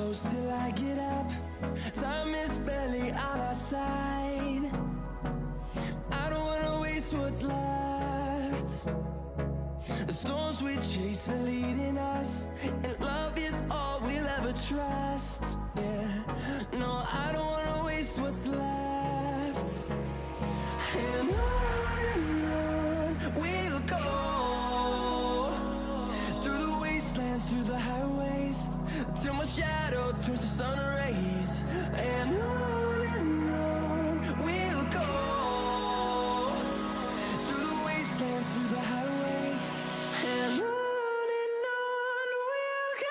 close till I get up. Time is barely on our side. I don't wanna waste what's left. The storms we chase are leading us, and love is all we'll ever trust. Yeah, no, I don't wanna waste what's left. And on we'll go, through the wastelands, through the highways, till my shadow turns to sun rays. And on we'll go, through the wastelands, through the highways, and on we'll go.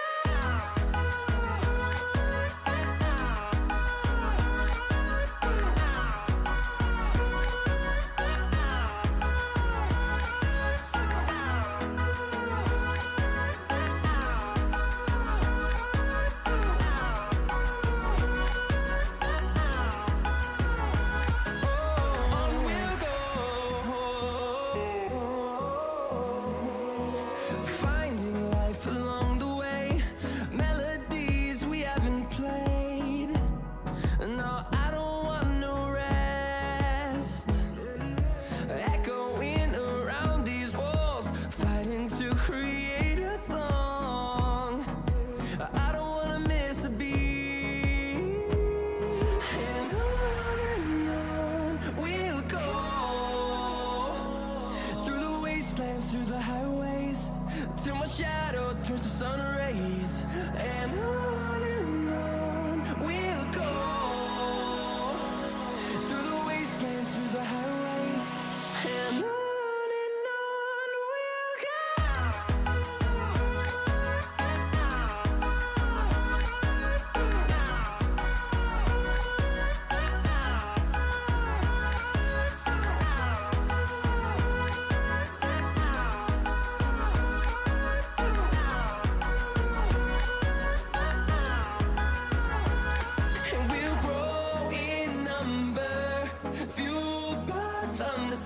Through the highways, till my shadow turns to sun rays. And on we'll go, through the wastelands, through the highways, and on we'll go.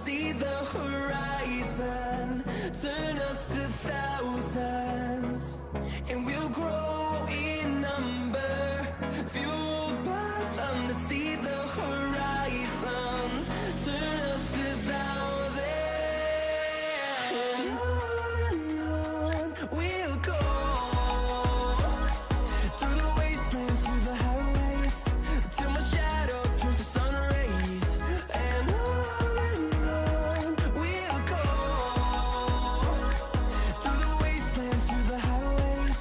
See the horizon, turn us to thousands, and we'll grow in number, fueled by them to see the horizon, turn us to thousands, and on we'll go, through the wastelands, through the highways, till my shadow turns to sun rays, and we'll go, through the wastelands, through the highways,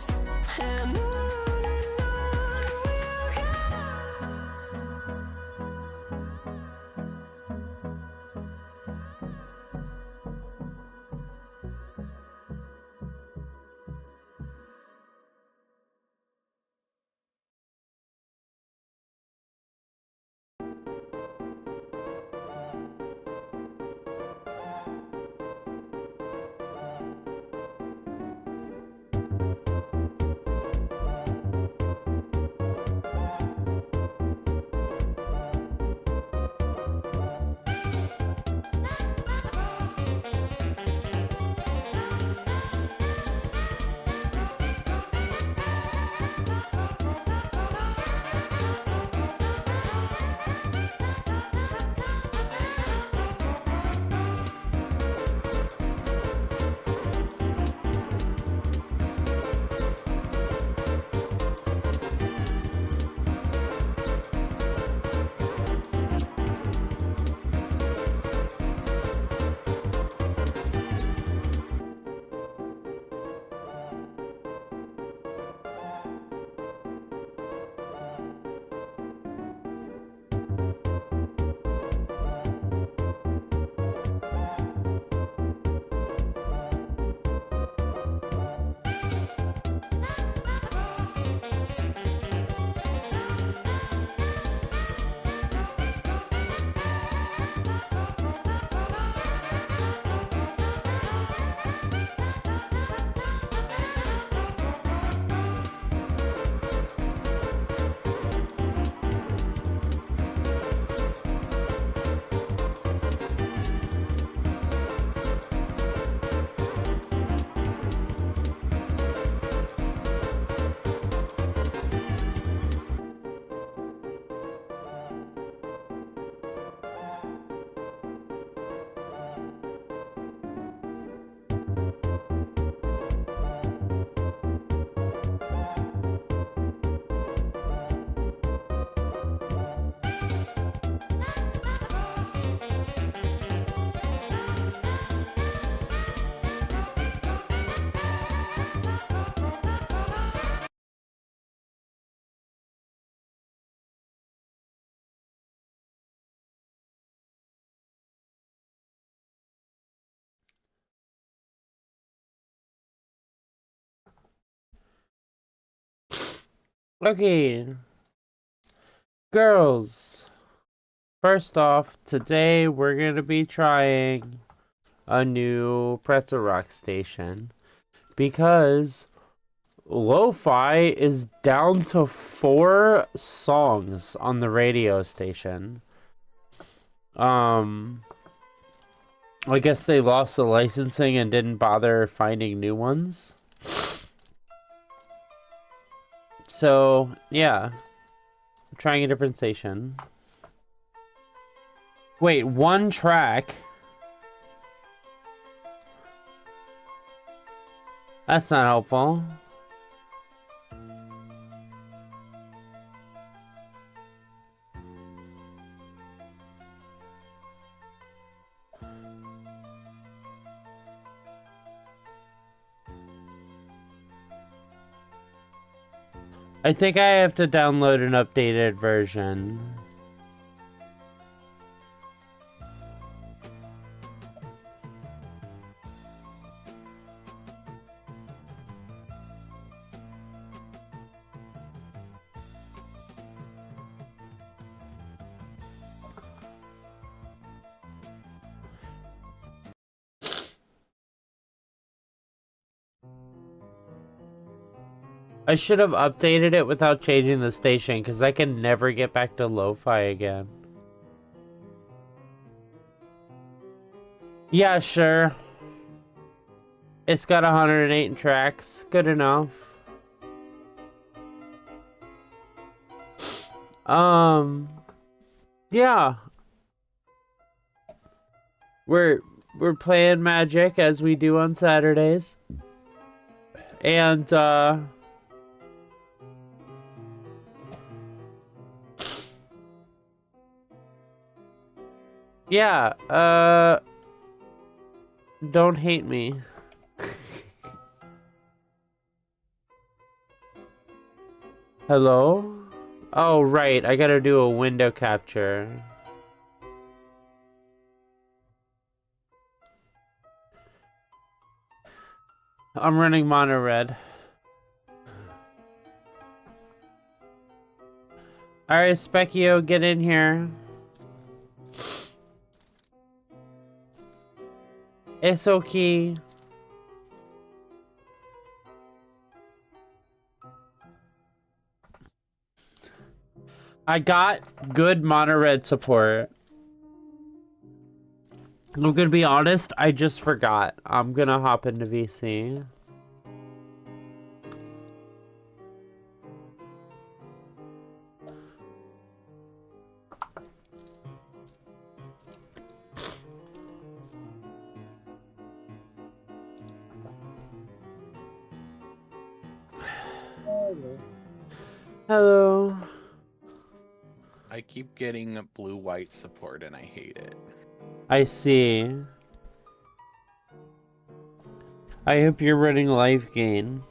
Okay. Girls. First off, today we're going to be trying a new pretzel rock station. Because lo-fi is down to 4 songs on the radio station. I guess they lost the licensing and didn't bother finding new ones. So, yeah. I'm trying a different station. Wait, 1 track? That's not helpful. I think I have to download an updated version. I should have updated it without changing the station, because I can never get back to lo-fi again. Yeah, sure. It's got 108 tracks. Good enough. Yeah. We're playing Magic as we do on Saturdays. And, yeah, don't hate me. Hello? Oh, right, I gotta do a window capture. I'm running mono red. Alright, Specchio, get in here. It's okay. I got good mono red support. I'm gonna be honest, I just forgot. I'm gonna hop into VC. Hello. I keep getting blue-white support and I hate it. I see. I hope you're running life gain.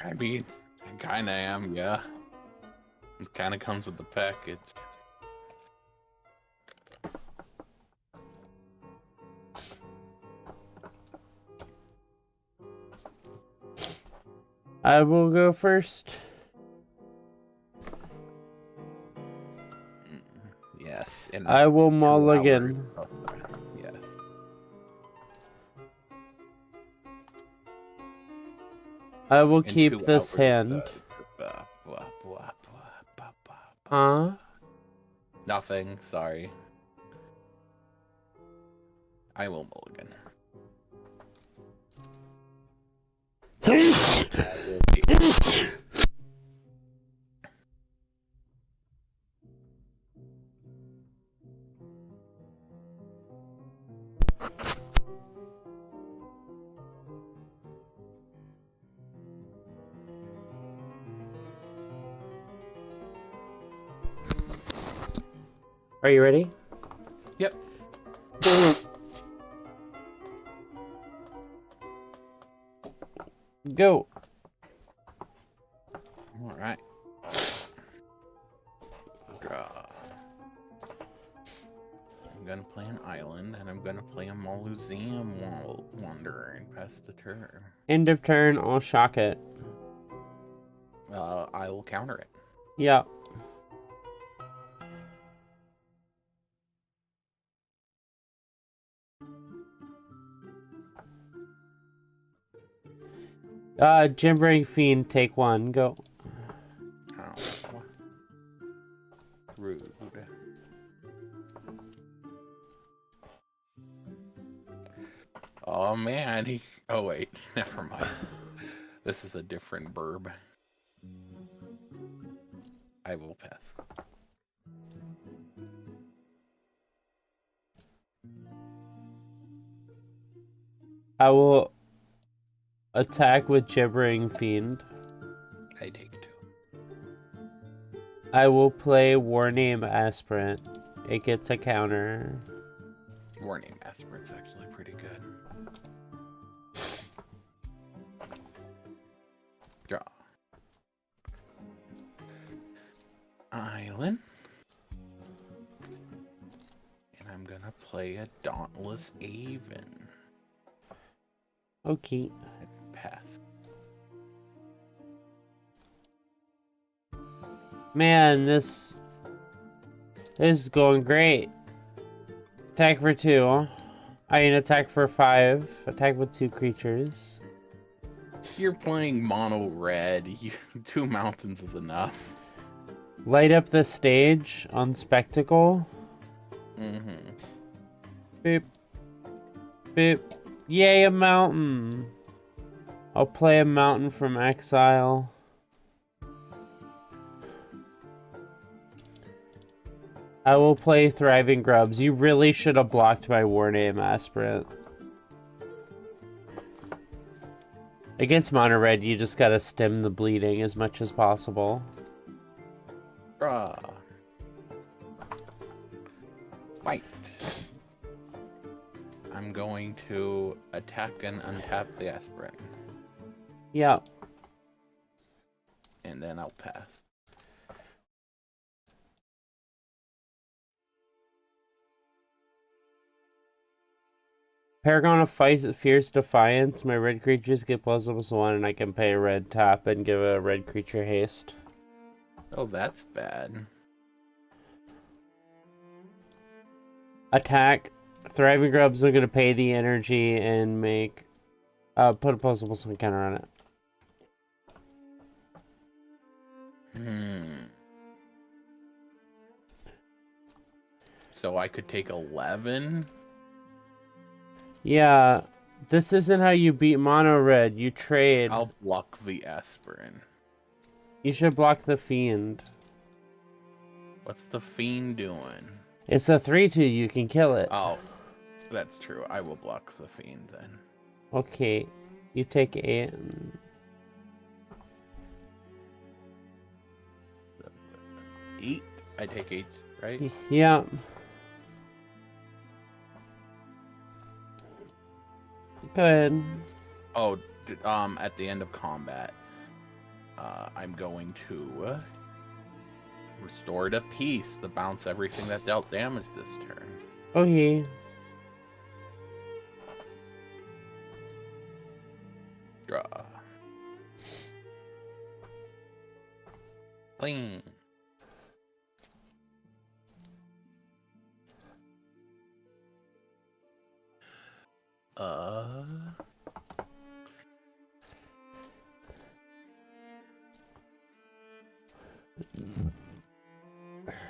I mean, I kinda am, yeah. It kinda comes with the package. I will go first. Yes. I will mulligan. Yes. I will keep this hand. Huh? Nothing, sorry. I will mulligan. Are you ready? Yep. Go. Alright. Draw. I'm gonna play an island, and I'm gonna play a Museum Wanderer and pass the turn. End of turn, I'll shock it. I will counter it. Yeah. Gimbering Fiend, take 1, go. Oh. Rude. Oh man, oh wait, never mind. This is a different verb. I will pass. I will attack with Gibbering Fiend. I take 2. I will play Warname Aspirant. It gets a counter. Warning aspirant's actually pretty good. Draw. Island. And I'm gonna play a Dauntless Aven. Okay. Pass. Man, this is going great. Attack for 2. I mean, attack for 5. Attack with 2 creatures. You're playing mono red. 2 mountains is enough. Light up the stage on Spectacle. Boop. Boop. Yay, a mountain. I'll play a mountain from exile. I will play Thriving Grubs. You really should have blocked my Warname Aspirant. Against Mono Red, you just gotta stem the bleeding as much as possible. Draw. White. I'm going to attack and untap the aspirant. Yeah. And then I'll pass. Paragon of Fierce Defiance. My red creatures get +1, and I can pay a red tap and give a red creature haste. Oh, that's bad. Attack. Thriving Grubs are gonna pay the energy and make put a +1 counter on it. So I could take 11? Yeah, this isn't how you beat Mono Red. You trade. I'll block the aspirin. You should block the Fiend. What's the fiend doing? It's a 3/2. You can kill it. Oh, that's true. I will block the fiend then. Okay, you take 8. 8? I take 8, right? Yeah. Go ahead. Oh, at the end of combat, I'm going to restore to peace to bounce everything that dealt damage this turn. Okay. Draw. Clean.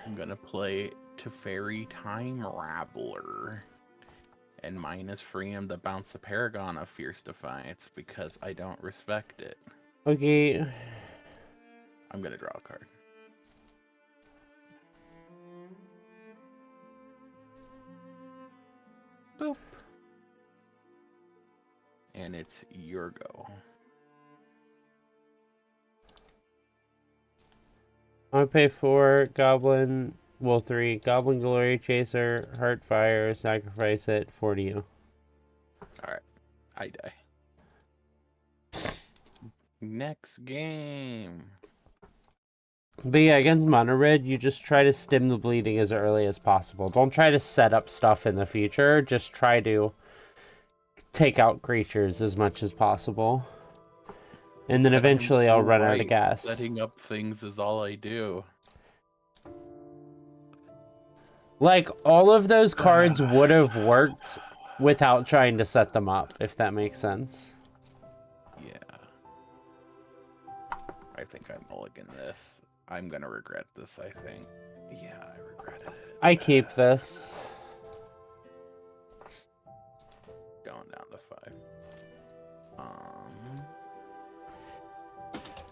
I'm gonna play Teferi Time Raveler and minus free him to bounce the Paragon of Fierce Defiance because I don't respect it. Okay. I'm gonna draw a card. Boop. And it's your go. I'm gonna pay 4 Goblin, well 3 Goblin Glory Chaser, Heartfire, sacrifice it, 4 to you. Alright, I die. Next game. But yeah, against Mono Red, you just try to stem the bleeding as early as possible. Don't try to set up stuff in the future, just try to take out creatures as much as possible. And then eventually I'll run out of gas. Setting up things is all I do. Like, all of those cards would have worked without trying to set them up, if that makes sense. Yeah. I think I mulligan this. I'm gonna regret this, I think. Yeah, I regretted it. I keep this. Going down to 5.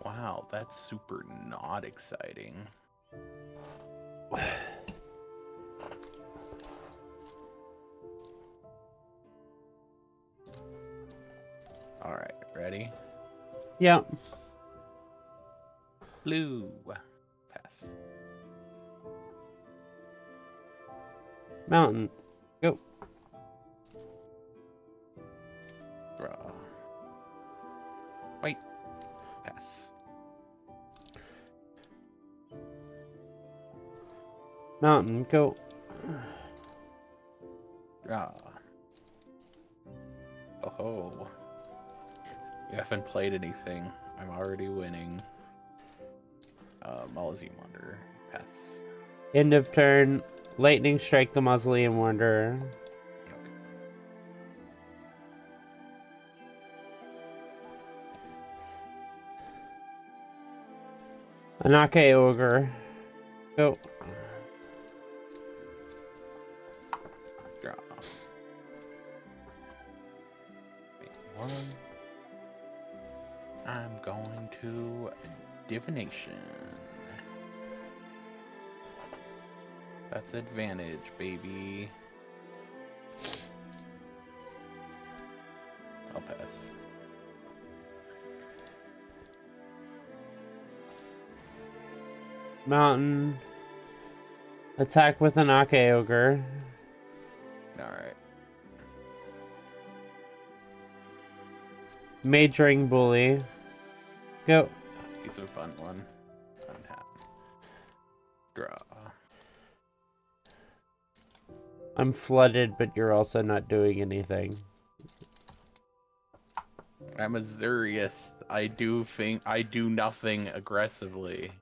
Wow, that's super not exciting. Alright, ready? Yeah. Blue. Pass. Mountain. Go. Draw. Wait. Pass. Mountain. Go. Draw. Oh ho. You haven't played anything. I'm already winning. Mausoleum Wanderer. Pass. End of turn. Lightning strike the Mausoleum Wanderer. Anake Ogre. Go. Draw. Wait, one. I'm going to divination. That's advantage, baby. I'll pass. Mountain. Attack with an Ake Ogre. Alright. Mage Ring Bully. Go. He's a fun one. Untap. Draw. I'm flooded, but you're also not doing anything. I'm Azurius. I do nothing aggressively.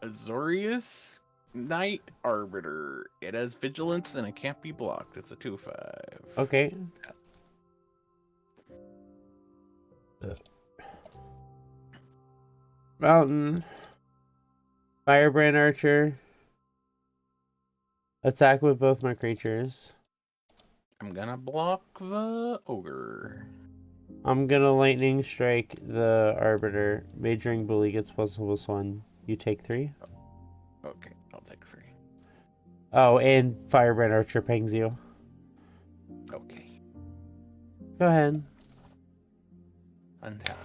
Azurius Knight Arbiter. It has vigilance and it can't be blocked. It's a 2/5. Okay. Mountain. Firebrand Archer. Attack with both my creatures. I'm gonna block the ogre. I'm gonna lightning strike the Arbiter. Mage Ring Bully gets +1. You take 3. Okay, I'll take 3. Oh, and Firebrand Archer pings you. Okay. Go ahead. Untap.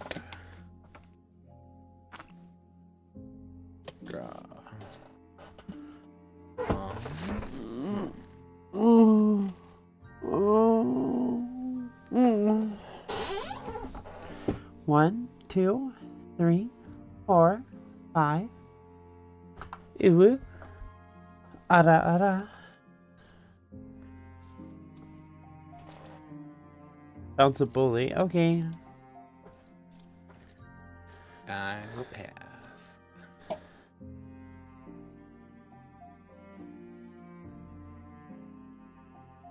Draw. One, 2, 3, 4, 5. Ooh. Ara. Bounce a bully. Okay. I will pass.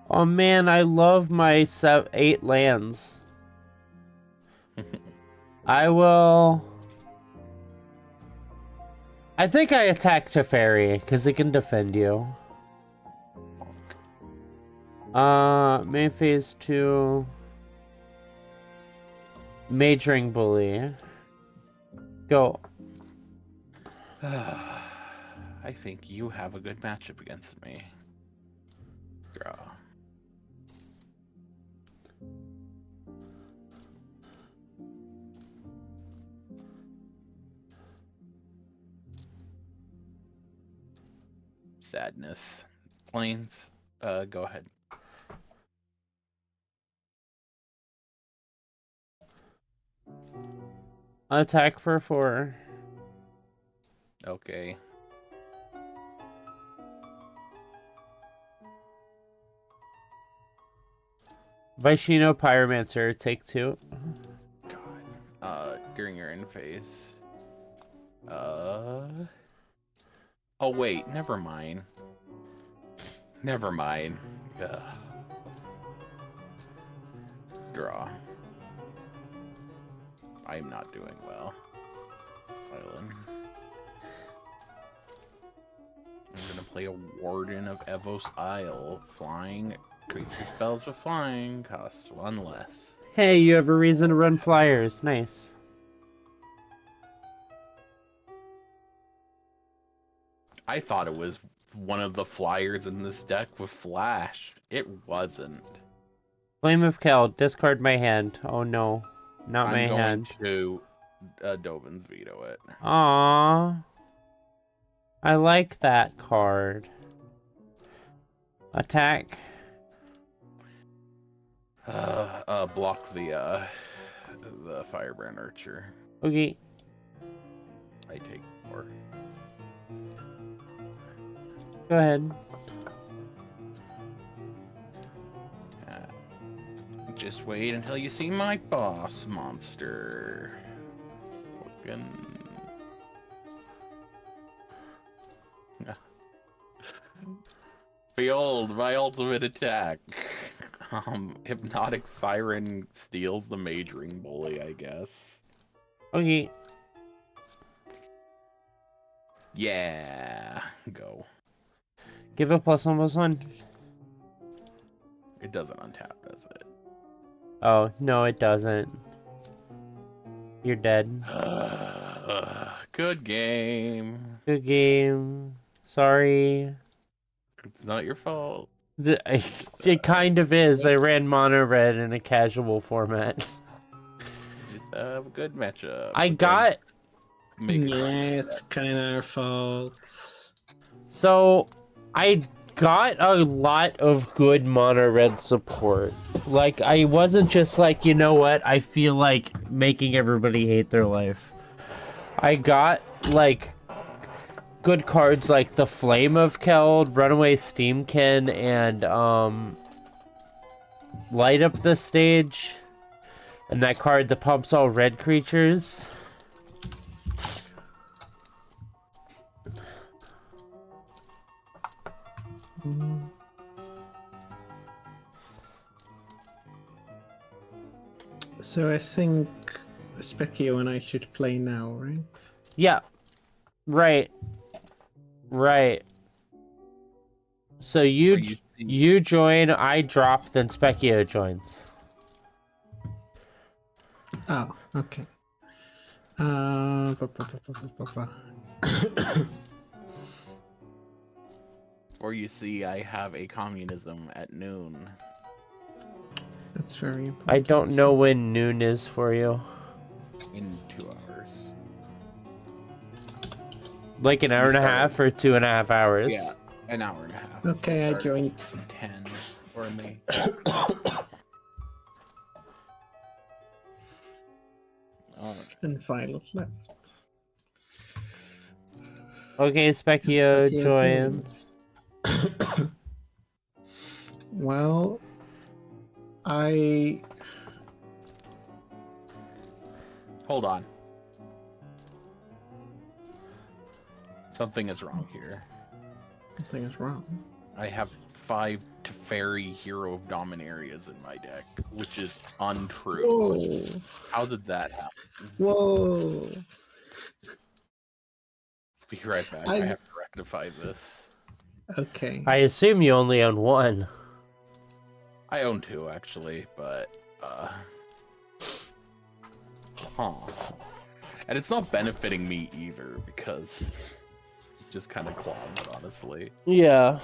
Oh man, I love my 8 lands. I think I attack Teferi, because it can defend you. Main phase 2. Mage Ring Bully. Go. I think you have a good matchup against me. Draw. Sadness. Planes. Go ahead. Attack for 4. Okay. Vaishino Pyromancer, take 2. during your end phase. Oh wait, never mind. Never mind. Ugh. Draw. I'm not doing well. Island. I'm gonna play a Warden of Evos Isle. Flying creature spells with flying costs 1 less. Hey, you have a reason to run flyers. Nice. I thought it was one of the flyers in this deck with flash. It wasn't. Flame of Kel, discard my hand. Oh no, not my hand. I'm going to Dovin's veto it. Aww. I like that card. Attack. Block the Firebrand Archer. Okay. I take 4. Go ahead. Just wait until you see my boss monster. Fucking. Behold, my ultimate attack. Hypnotic Siren steals the Majoring Bully, I guess. Okay. Yeah, go. Give a +1/+1. It doesn't untap, does it? Oh, no, it doesn't. You're dead. Good game. Good game. Sorry. It's not your fault. It kind of is. I ran mono red in a casual format. Just a good matchup. I got... Yeah, it's kind of our fault. So, I got a lot of good mono red support. Like, I wasn't just like, you know what, I feel like making everybody hate their life. I got, like, good cards like the Flame of Keld, Runaway Steamkin, and, Light Up the Stage. And that card that pumps all red creatures. So I think Specchio and I should play now, right? Yeah. Right. Right. So you join, I drop, then Specchio joins. Oh, okay. Or you see, I have a communism at noon. That's very important. I don't know when noon is for you. In 2 hours. Like an hour and a half or 2.5 hours? Yeah, an hour and a half. Okay, I Start joined. at 10 for me. And Violet left. Okay, Specchio joins. Well, Hold on. Something is wrong here. Something is wrong. I have 5 Teferi Hero of Dominarias in my deck, which is untrue. Whoa! How did that happen? Whoa! Be right back. I have to rectify this. Okay. I assume you only own one. I own 2 actually, but and it's not benefiting me either because it just kind of clogs, honestly. Yeah.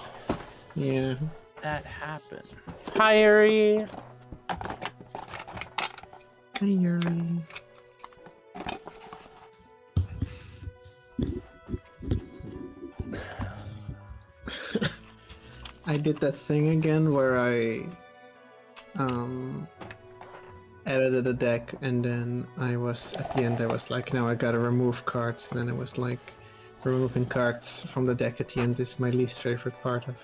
Yeah. That happened. Hi, Yuri. Hey, Yuri. I did that thing again where I edited a deck and then at the end I was like, now I gotta remove cards, and then it was like removing cards from the deck at the end is my least favorite part of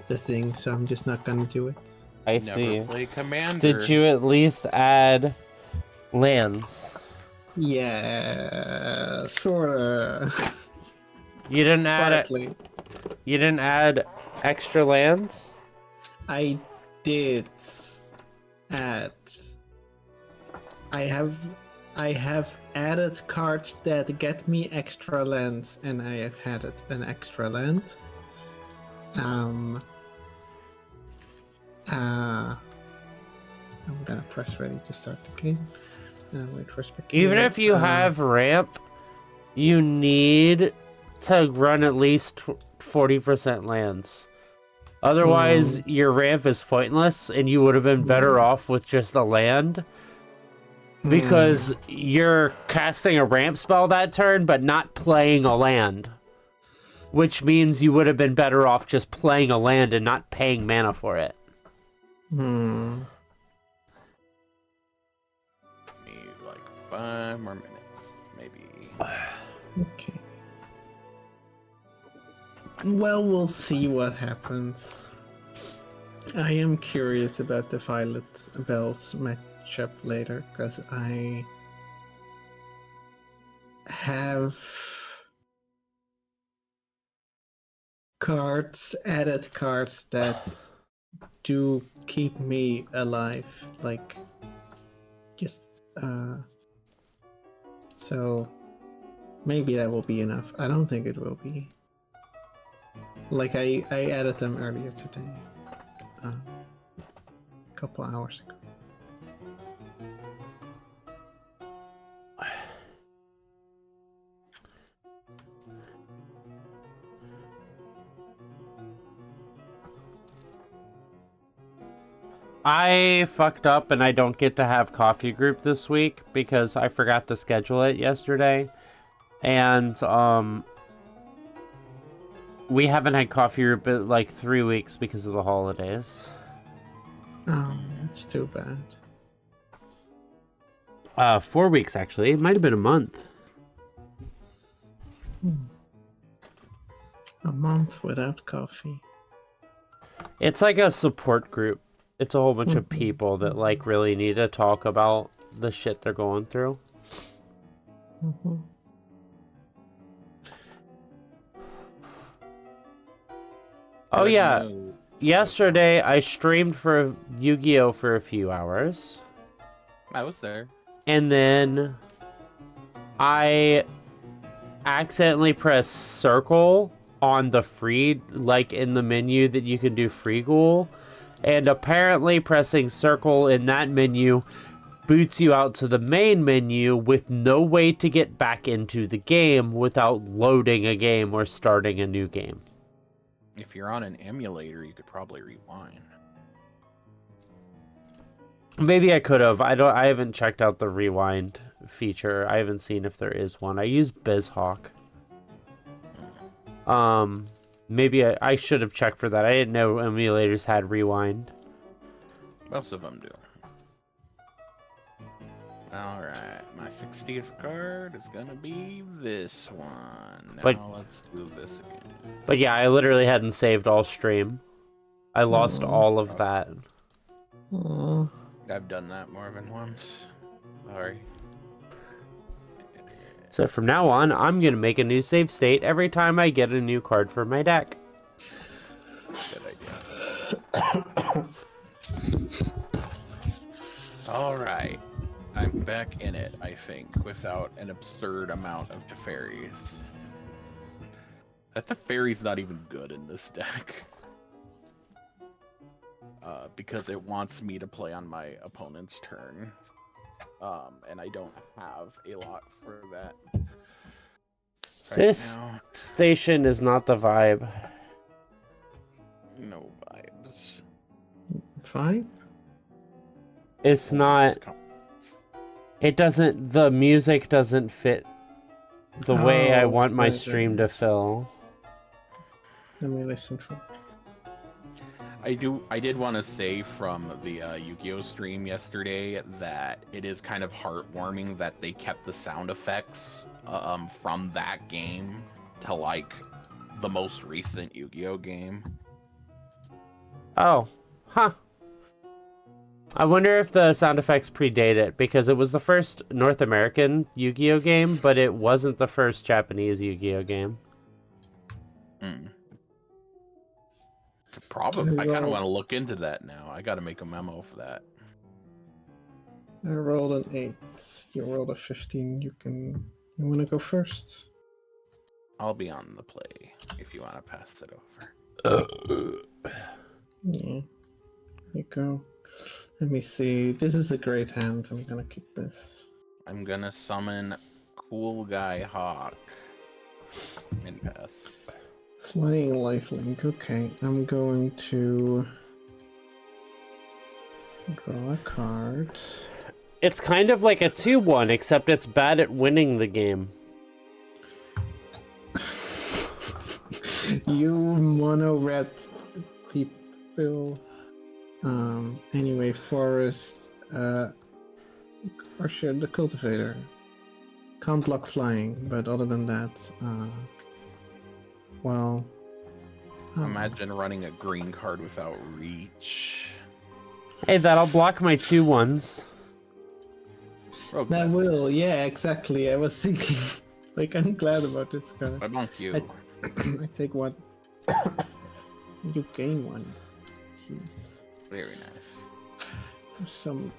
the thing, so I'm just not gonna do it. Never play Commander. Did you at least add lands? Yeah, sorta. You didn't add it. Partly. You didn't add extra lands? I did add. I have added cards that get me extra lands, and I have added an extra land. I'm gonna press ready to start the game. Wait for spectator. Even if you have ramp, you need to run at least 40% lands. Otherwise, your ramp is pointless, and you would have been better off with just a land. Because you're casting a ramp spell that turn, but not playing a land. Which means you would have been better off just playing a land and not paying mana for it. Need like 5 more minutes, maybe. Okay. Well, we'll see what happens. I am curious about the Violet Bells matchup later, because I have added cards that do keep me alive, like just so maybe that will be enough. I don't think it will be. Like I added them earlier today, a couple hours ago. I fucked up and I don't get to have coffee group this week because I forgot to schedule it yesterday. And we haven't had coffee group in like 3 weeks because of the holidays. Oh, that's too bad. 4 weeks actually. It might have been a month. A month without coffee. It's like a support group. It's a whole bunch of people that like really need to talk about the shit they're going through. Oh yeah, yesterday I streamed for Yu-Gi-Oh for a few hours. I was there. And then I accidentally pressed circle on the free, like in the menu that you can do free ghoul. And apparently pressing circle in that menu boots you out to the main menu with no way to get back into the game without loading a game or starting a new game. If you're on an emulator, you could probably rewind. Maybe I could have. I haven't checked out the rewind feature. I haven't seen if there is one. I use BizHawk. Maybe I should have checked for that. I didn't know emulators had rewind. Most of them do. Alright, my 60th card is gonna be this one. Now let's do this again. But yeah, I literally hadn't saved all stream. I lost all of that. I've done that more than once. Sorry. So from now on, I'm going to make a new save state every time I get a new card for my deck. Good idea. Alright. I'm back in it, I think, without an absurd amount of Teferis. That Teferi's not even good in this deck. Because it wants me to play on my opponent's turn. And I don't have a lot for that. This station is not the vibe. No vibes. Fine. It's not. It doesn't. The music doesn't fit the way I want my stream to fill. Let me listen for. I did want to say from the Yu-Gi-Oh stream yesterday that it is kind of heartwarming that they kept the sound effects from that game to like the most recent Yu-Gi-Oh game. Oh, huh. I wonder if the sound effects predate it, because it was the first North American Yu-Gi-Oh game, but it wasn't the first Japanese Yu-Gi-Oh game. Probably. I kind of want to look into that now. I got to make a memo for that. I rolled an 8. You rolled a 15. You want to go first? I'll be on the play if you want to pass it over. Yeah. You go. Let me see. This is a great hand. I'm gonna keep this. I'm gonna summon Cool Guy Hawk and pass. Flying lifelink. Okay, I'm going to draw a card. It's kind of like a 2-1, except it's bad at winning the game. You mono red people. Anyway, forest. Or should the cultivator. Can't block flying, but other than that, well. Imagine running a green card without reach. Hey, that'll block my 2-1s. Rogue That Message. will, yeah, exactly. I was thinking, like, I'm glad about this card. I bonk you. I take one. You gain one. Jeez. Very nice. There's some.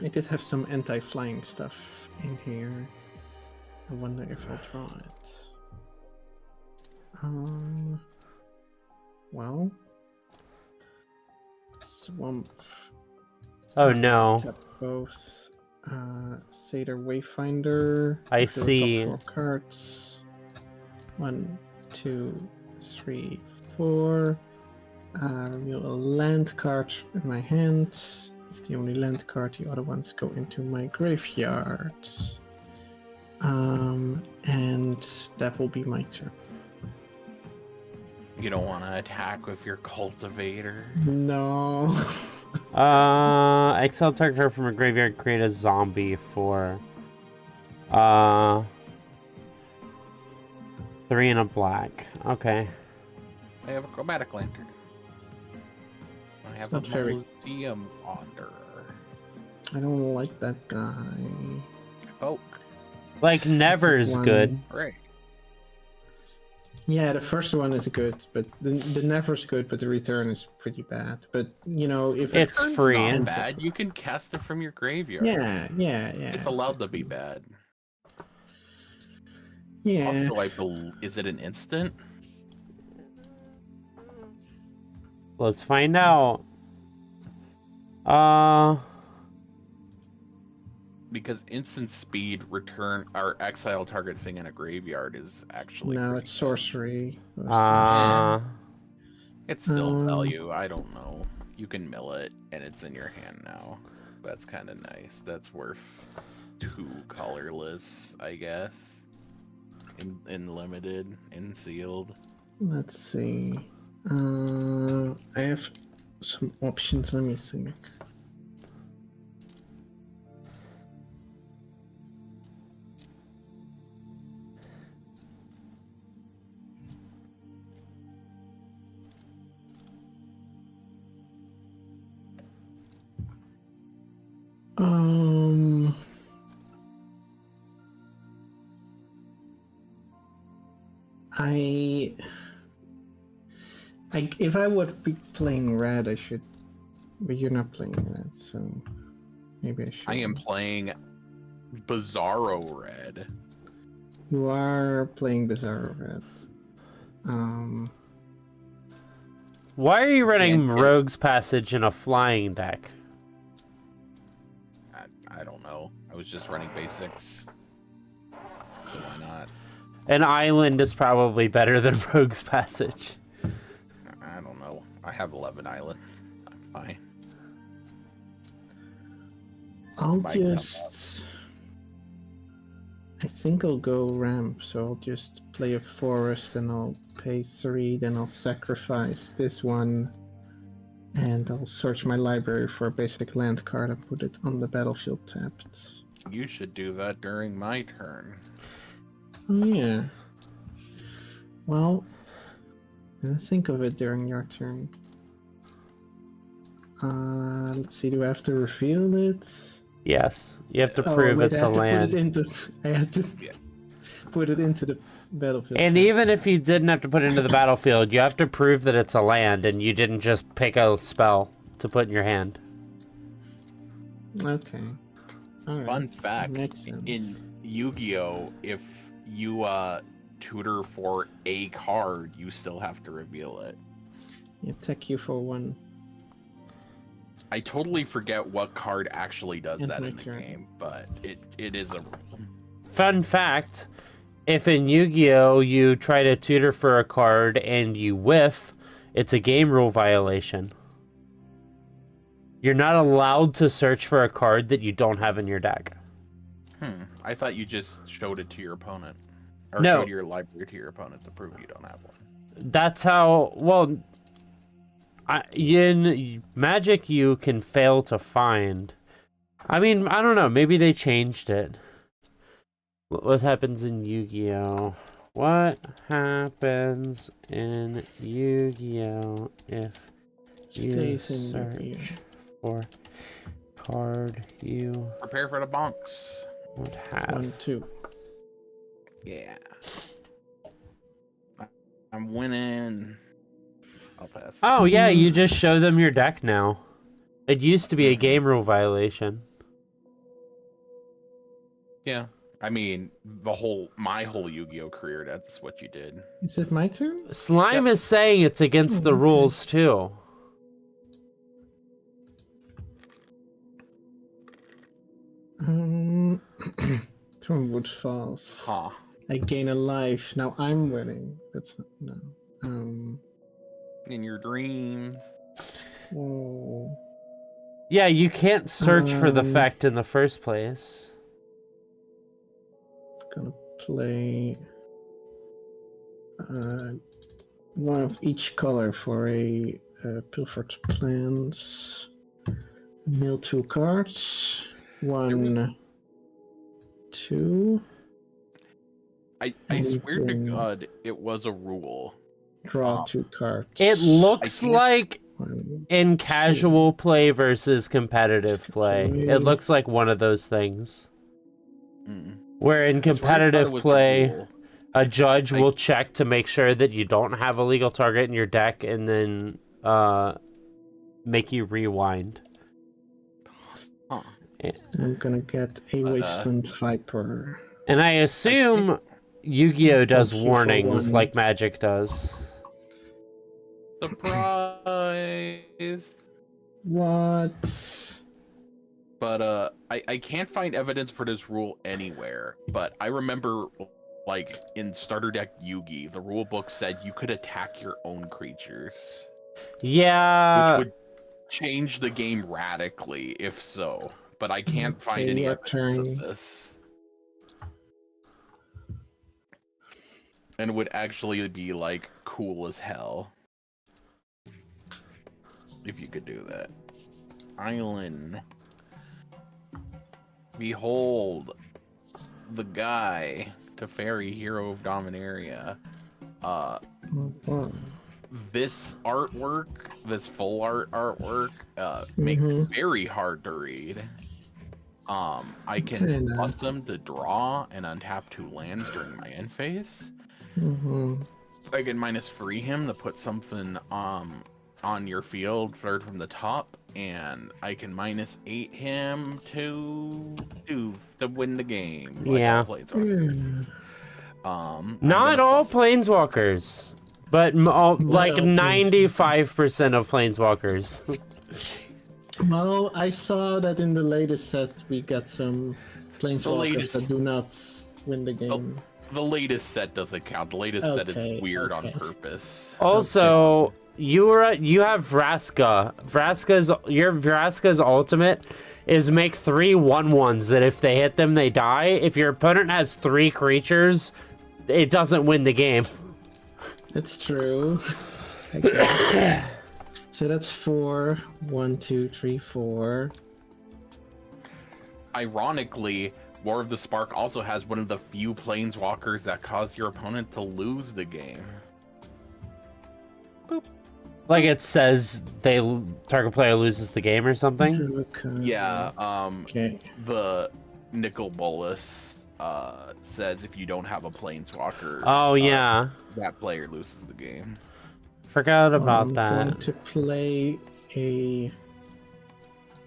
I did have some anti-flying stuff in here. I wonder if I'll draw it. Well. Swamp. Oh no. Tap both. Satyr Wayfinder. I Draw top see. 4 cards. 1, 2, 3, 4. Reveal a land card in my hand. It's the only land card. The other ones go into my graveyard. And that will be my turn. You don't want to attack with your cultivator. No. Exile target card from a graveyard, create a zombie for 3 and a black. Okay. I have a chromatic lantern. I have a not very- museum wanderer. I don't like that guy. Oh, Like, never's One. good. right. Yeah, the first one is good, but the never's good, but the return is pretty bad. But you know, if It's it free. Not and- bad. You can cast it from your graveyard. yeah. It's allowed to be bad. Yeah. Also, is it an instant? Let's find out. Because instant speed return or exile target thing in a graveyard is actually No, pretty it's good. sorcery. It's still Um, value. I don't know. You can mill it, and it's in your hand now. That's kind of nice. That's worth 2 colorless, I guess. In limited, in sealed. Let's see. I have some options. Let me think. If I would be playing red, I should. But you're not playing red, so maybe I should. I am playing Bizarro Red. You are playing Bizarro Red. Why are you running And- Rogue's Passage in a flying deck? I don't know. I was just running basics. So why not? An island is probably better than Rogue's Passage. I don't know. I have 11 island. I'm fine. I'll Might help just. I think I'll go ramp, so I'll just play a forest and I'll pay 3, then I'll sacrifice this one, and I'll search my library for a basic land card and put it on the battlefield tapped. You should do that during my turn. Oh, yeah. Well, think of it during your turn. Let's see. Do I have to reveal it? Yes, you have to Oh, prove wait, it's I a have to put land. it into. I have to Yeah. put it into the battlefield. And tab. even if you didn't have to put it into the battlefield, you have to prove that it's a land and you didn't just pick a spell to put in your hand. Okay. All right. Fun fact, Makes sense. in Yu-Gi-Oh, if you tutor for a card, you still have to reveal it. Attack you for 1. I totally forget what card actually does And that my in the turn. game, but it is a rule. Fun fact, if in Yu-Gi-Oh you try to tutor for a card and you whiff, it's a game rule violation. You're not allowed to search for a card that you don't have in your deck. I thought you just showed it to your opponent. Or No. showed your library to your opponent to prove you don't have one. That's how, well, in Magic you can fail to find. I mean, I don't know, maybe they changed it. What happens in Yu-Gi-Oh? What happens in Yu-Gi-Oh if you Stays in search Yu-Gi-Oh. for card you Prepare for the bonks. would have? 1, 2. Yeah. I'm winning. I'll pass. Oh yeah, you just show them your deck now. It used to be a game rule violation. Yeah. I mean, my whole Yu-Gi-Oh career, that's what you did. Is it my turn? Slime is saying it's against the Oh, okay. rules too. Thornwood falls. Huh. I gain a life. Now I'm winning. That's not, no. In your dreams. Oh. Yeah, you can't search for the Um, fact in the first place. Gonna play one of each color for a pilfered plans. Mill 2 cards. 1, 2. I And swear to then- God, it was a rule. Draw 2 cards. It looks can't- like 1, in casual play versus competitive play. Three. It looks like one of those things. Mm. Where in I swear to God, competitive it was the play, rule. a judge Like- will check to make sure that you don't have a legal target in your deck and then make you rewind. Huh. I'm gonna get a But, Wasteland Viper. And I assume Yu-Gi-Oh does Thank you for warnings one. like Magic does. Surprise! What? But I can't find evidence for this rule anywhere. But I remember, like in starter deck Yugi, the rule book said you could attack your own creatures, Yeah. which would change the game radically if so. But I can't find Okay, any your evidence turn. of this. And would actually be like cool as hell if you could do that. Island. Behold the guy, Teferi, hero of Dominaria. What? This artwork, this full art artwork, makes it Mhm. very hard to read. I can Kinda. custom to draw and untap 2 lands during my end phase. Mm-hmm. I can minus free him to put something on your field, third from the top, and I can minus 8 him to win the game. Like Yeah. all Planeswalkers. I'm Not gonna all custom- planeswalkers, but like Well, 95% of planeswalkers. Well, I saw that in the latest set we got some planeswalkers latest- that do not win the game. The latest set doesn't count. The latest set Okay, is weird on okay. purpose. Also, you have Vraska. Your Vraska's ultimate is make 3 1/1s that if they hit them, they die. If your opponent has 3 creatures, it doesn't win the game. That's true. I guess. So that's 4. 1, 2, 3, 4. Ironically, War of the Spark also has one of the few planeswalkers that cause your opponent to lose the game. Boop. Like it says target player loses the game or something? Draw a card. Yeah, Okay. the Nicol Bolas says if you don't have a planeswalker, Oh yeah. that player loses the game. Forgot about I'm that. going to play a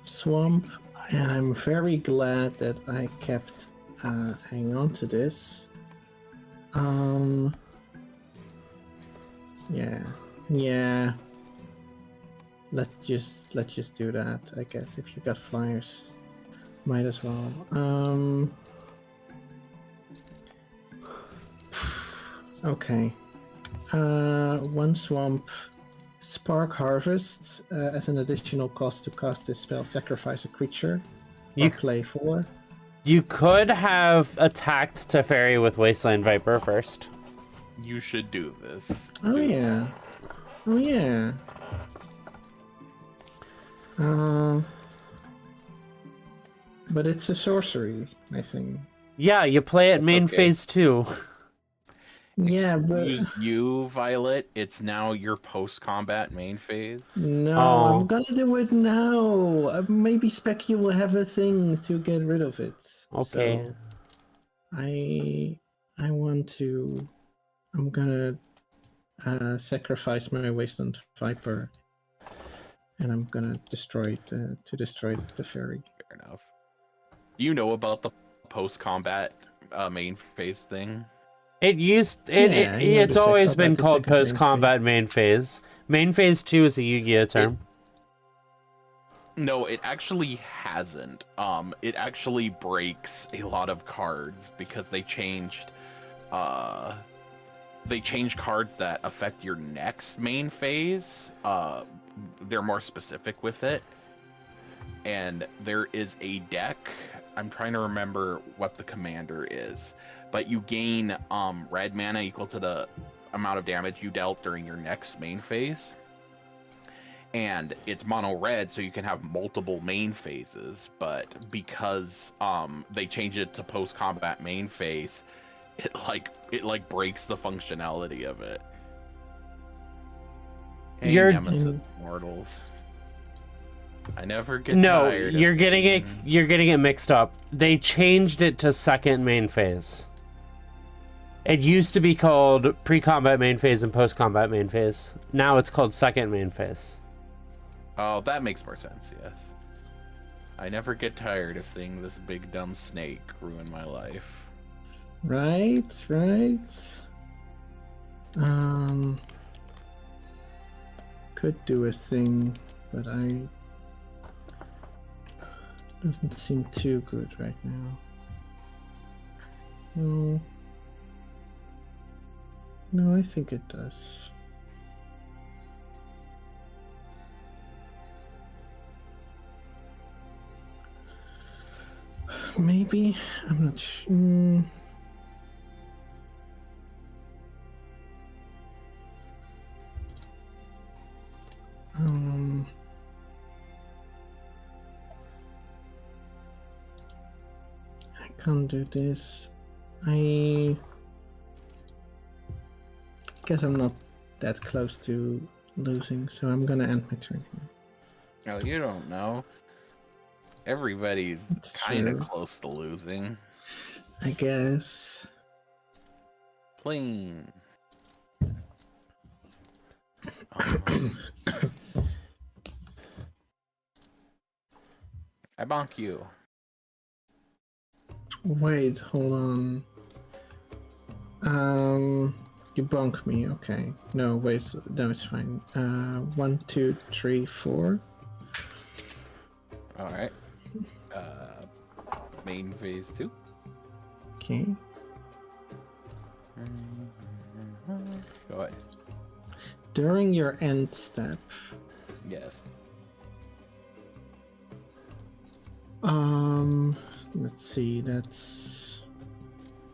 swamp, and I'm very glad that I kept hang on to this. Yeah. Let's just do that, I guess. If you got flyers, might as well. Okay. One swamp. Spark Harvest. As an additional cost to cast this spell, sacrifice a creature. You- Or play 4. You could have attacked Teferi with Wasteland Viper first. You should do this. Oh Do it. yeah. Oh yeah. But it's a sorcery, I think. Yeah, you play it That's main okay. phase 2. Yeah, but Use you, Violet. It's now your post-combat main phase. no, Oh. I'm gonna do it now. Maybe Specky will have a thing to get rid of it. Okay. So I want to. I'm gonna sacrifice my Wasteland Viper, and I'm gonna destroy it destroy the fairy. Fair enough. You know about the post-combat main phase thing? It used Yeah, I know it's the always second- been about the called second main post-combat phase. main phase. Main phase 2 is a Yu-Gi-Oh term. No, it actually hasn't. It actually breaks a lot of cards because they changed cards that affect your next main phase. They're more specific with it. And there is a deck. I'm trying to remember what the commander is, but you gain red mana equal to the amount of damage you dealt during your next main phase. And it's mono red, so you can have multiple main phases, but because they changed it to post combat main phase, it breaks the functionality of it. Hey, You're- Nemesis Mortals. I never get No, tired of you're getting it being- you're getting it mixed up. They changed it to second main phase. It used to be called pre-combat main phase and post-combat main phase. Now it's called second main phase. Oh, that makes more sense, yes. I never get tired of seeing this big dumb snake ruin my life. Right. Could do a thing, but doesn't seem too good right now. No, I think it does. Maybe, I'm not sure. I can't do this. I guess I'm not that close to losing, so I'm gonna end my turn here. Oh, you don't know. Everybody's It's kind of true. close to losing. I guess. Plain. I bonk you. Wait, hold on. You bonk me, okay. No, wait, no, it's fine. 1, 2, 3, 4. Alright. Main phase 2. Okay. Go ahead. During your end step, Yes. let's see, that's...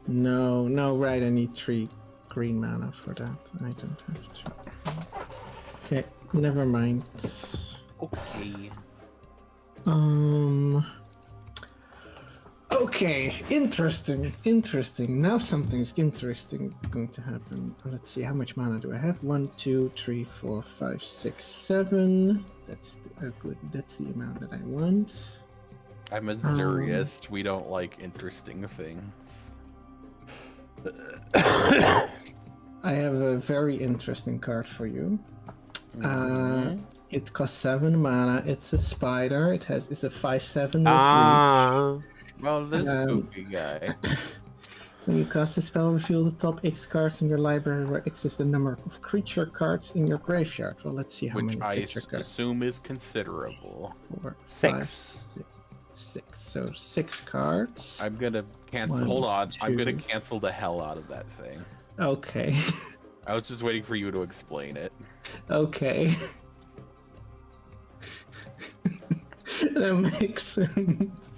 No, right, I need 3 green mana for that. I don't have 3. Okay, never mind. Okay. Okay, Okay, interesting. Now something's interesting going to happen. Let's see, how much mana do I have? 1, 2, 3, 4, 5, 6, 7. That's the amount that I want. I'm a Zuriist. We don't like interesting things. I have a very interesting card for you. It costs 7 mana. It's a spider. It's a 5/7 with reach. Well, this goofy guy. When you cast a spell, reveal the top X cards in your library, where X is the number of creature cards in your graveyard. Well, let's see how many creature cards. Assume is considerable. 4, 6. 5, 6. So 6 cards. I'm gonna cancel. 1, Hold on. 2. I'm gonna cancel the hell out of that thing. Okay. I was just waiting for you to explain it. Okay. That makes sense.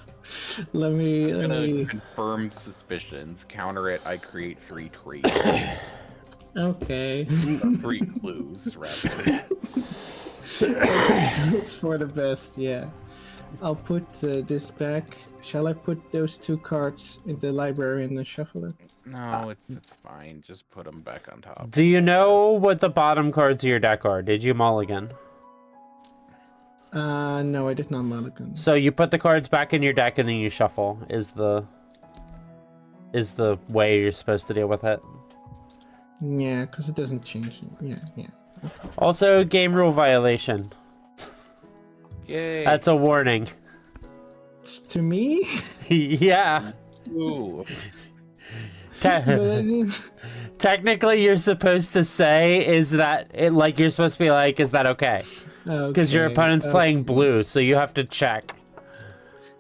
Let me confirm suspicions. Counter it. I create 3 traitors. Okay. 3 clues, rather. It's for the best, yeah. I'll put this back. Shall I put those 2 cards in the library and then shuffle it? No, it's fine. Just put them back on top. Do you know what the bottom cards of your deck are? Did you mulligan? No, I did not mulligan. So you put the cards back in your deck and then you shuffle. Is the way you're supposed to deal with it? Yeah, because it doesn't change. Yeah. Okay. Also, game rule violation. Yay. That's a warning. To me? Yeah. Ooh. Technically, you're supposed to say, is that it? Like, you're supposed to be like, is that okay? Because your opponent's playing blue, so you have to check.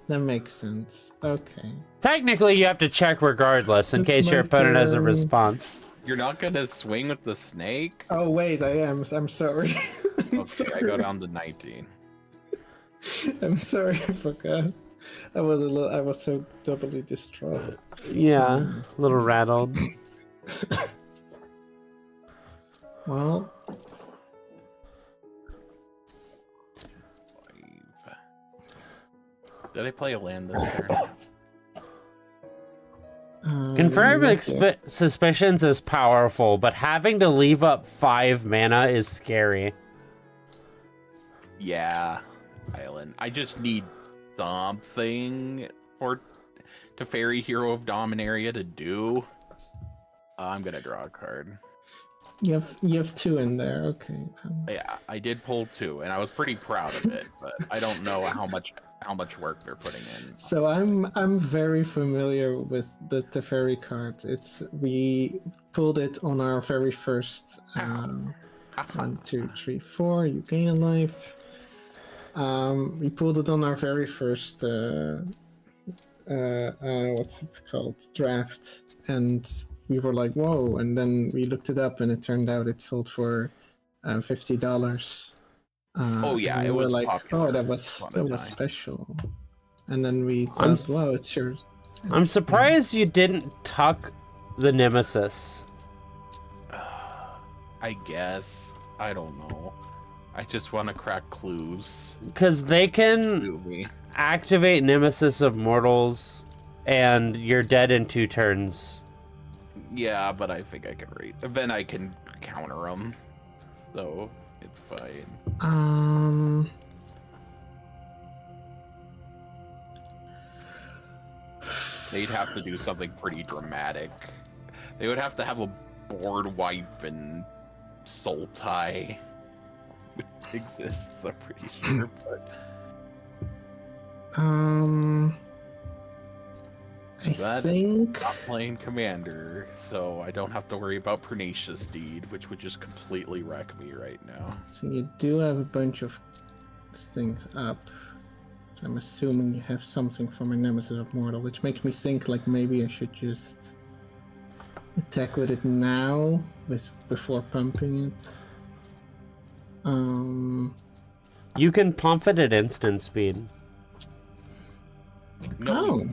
That makes sense. Okay. Technically, you have to check regardless, in case your opponent has a response. You're not gonna swing with the snake? Oh wait, I am. I'm sorry. Okay, I go down to 19. I'm sorry, I forgot. I was so doubly distraught. Yeah, a little rattled. Well. 5. Did I play a land this turn? Confirm suspicions is powerful, but having to leave up 5 mana is scary. Yeah, Island. I just need something for Teferi Hero of Dominaria to do. I'm gonna draw a card. You have 2 in there, okay. Yeah, I did pull 2, and I was pretty proud of it, but I don't know how much work they're putting in. So I'm very familiar with the Teferi card. We pulled it on our very first 1, 2, 3, 4. You gain a life. We pulled it on our very first what's it called, draft, and we were like, whoa, and then we looked it up and it turned out it sold for $50. Oh yeah, and it we was were like, popular. oh, that was special. And then we thought, wow, it's yours. I'm surprised you didn't tuck the Nemesis. I guess. I don't know. I just want to crack clues. Because they can activate Nemesis of Mortals, and you're dead in 2 turns. Yeah, but I think I can read. Then I can counter them. So it's fine. They'd have to do something pretty dramatic. They would have to have a board wipe and soul tie. Which exists, I'm pretty sure, but I think I'm not playing Commander, so I don't have to worry about Pernicious Deed, which would just completely wreck me right now. so. You do have a bunch of things up. So I'm assuming you have something from a Nemesis of Mortal, which makes me think like maybe I should just attack with it now, before pumping it. You can pump it at instant speed. No,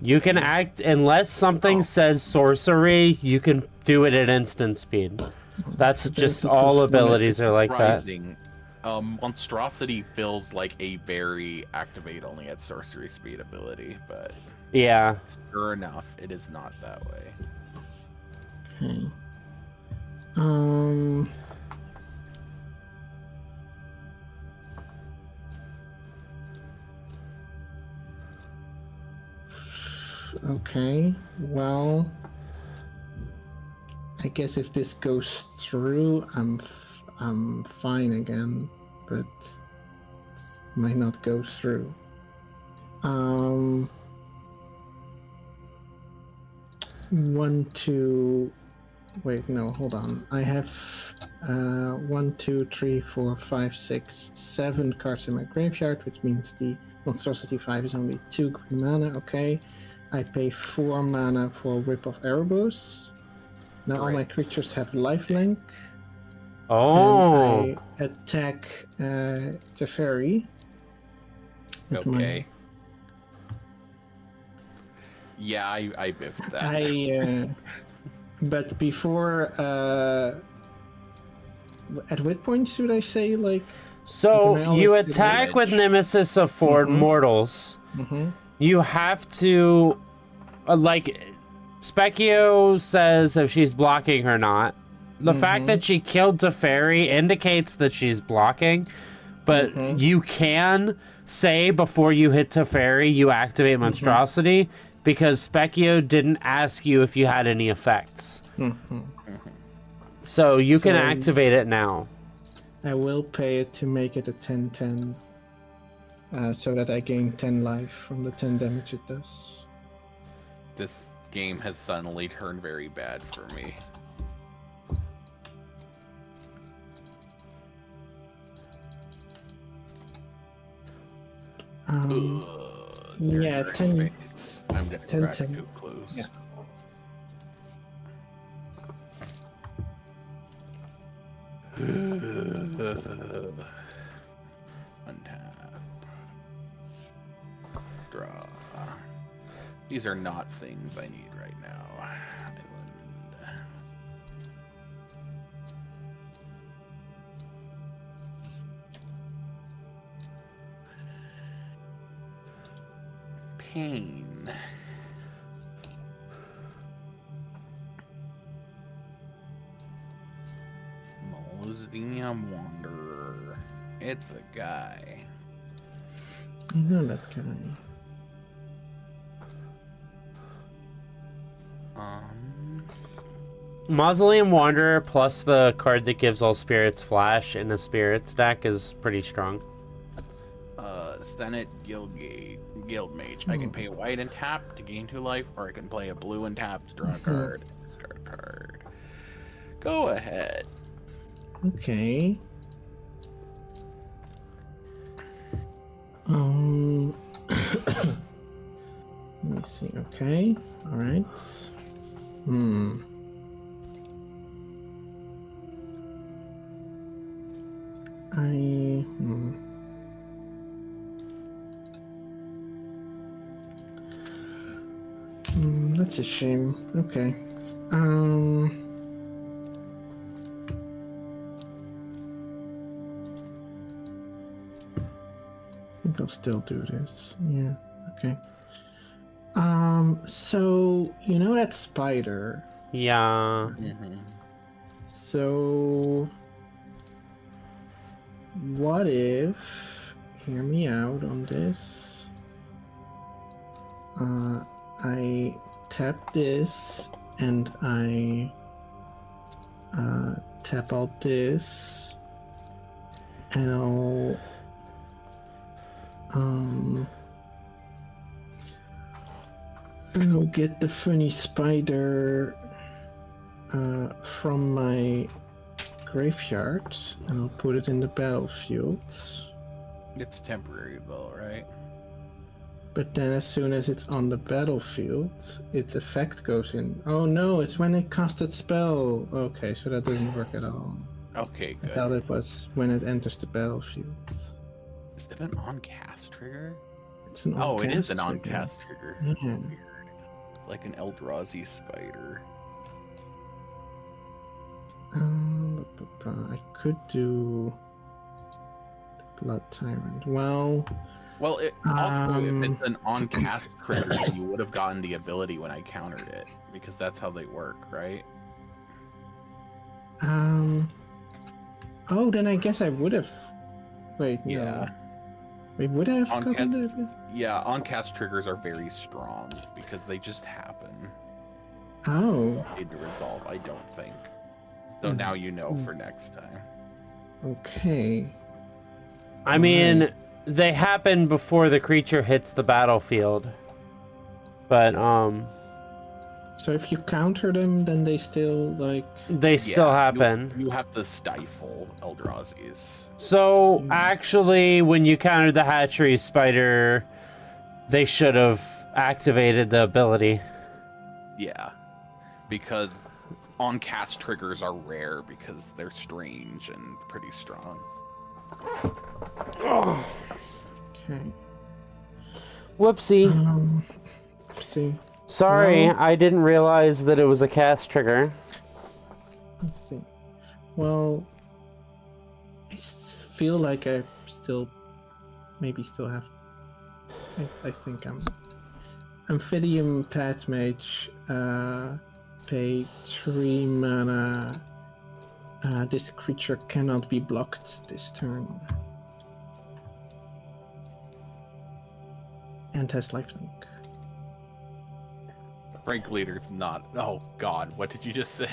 You can act, unless something says sorcery, you can do it at instant speed. That's just all abilities are like that. Monstrosity feels like a very activate only at sorcery speed ability, but Yeah. sure enough, it is not that way. Okay. Um. Okay. Well, I guess if this goes through, I'm fine again, but it might not go through. One, two. Wait, no, hold on. I have 1, 2, 3, 4, 5, 6, 7 cards in my graveyard, which means the monstrosity 5 is only 2 green mana. Okay. I pay 4 mana for Whip of Erebos. Now all my creatures have lifelink. Oh. And I attack Teferi. with Okay. Yeah, I biffed that. But before, at what point should I say, like... So Like, you it's attack with damage. Nemesis of Ford Mortals. You have to, like, Specchio says if she's blocking or not. The fact that she killed Teferi indicates that she's blocking, but you can say before you hit Teferi you activate Monstrosity, because Specchio didn't ask you if you had any effects. So you can activate it now. I will pay it to make it a 10-10, so that I gain 10 life from the 10 damage it does. This game has suddenly turned very bad for me. Yeah, 10. I'm gonna 10, crack 10. too close. Yeah. Untap. Draw. These are not things I need right now. Island. Pain. Museum Wanderer. It's a guy. I know that guy. Mausoleum Wanderer plus the card that gives all spirits flash in the spirits deck is pretty strong. Senate Guild Mage. I can pay a white and tap to gain 2 life, or I can play a blue and tap to draw a card. Start a card. Go ahead. Okay. Let me see. Okay. All right. That's a shame. Okay. I think I'll still do this. Yeah. Okay. So you know that spider? Yeah. So what if, hear me out on this, I tap this and I tap out this and I'll get the funny spider from my graveyard and I'll put it in the battlefield. It's temporary though, right? But then as soon as it's on the battlefield, its effect goes in. Oh no, it's when it casted spell. Okay, so that doesn't work at all. Okay, I good. thought it was when it enters the battlefield. Is it an on-cast trigger? It's an Oh, it is on-cast an trigger. on-cast trigger. Yeah. Weird. It's like an Eldrazi spider. I could do Blood Tyrant. Well, Also, if it's an on-cast trigger, you would have gotten the ability when I countered it, because that's how they work, right? Oh, then I guess I would have. Wait, Yeah. no. We would have gotten the. Yeah, on-cast triggers are very strong, because they just happen. Oh. Need to resolve, I don't think. So now you know for next time. Okay. I mean, they happen before the creature hits the battlefield. But, So if you counter them, then they still, like... they still happen. You have to stifle Eldrazi's. So, actually, when you countered the hatchery spider, they should have activated the ability. Yeah. Because on-cast triggers are rare because they're strange and pretty strong. Okay. Whoopsie. See. Sorry, Well- I didn't realize that it was a cast trigger. Let's see. Well, I feel like I maybe still have. I think I'm Amphibian Pet Mage. Pay 3 mana. This creature cannot be blocked this turn. And has lifelink. Rank leader's not. Oh god, what did you just say?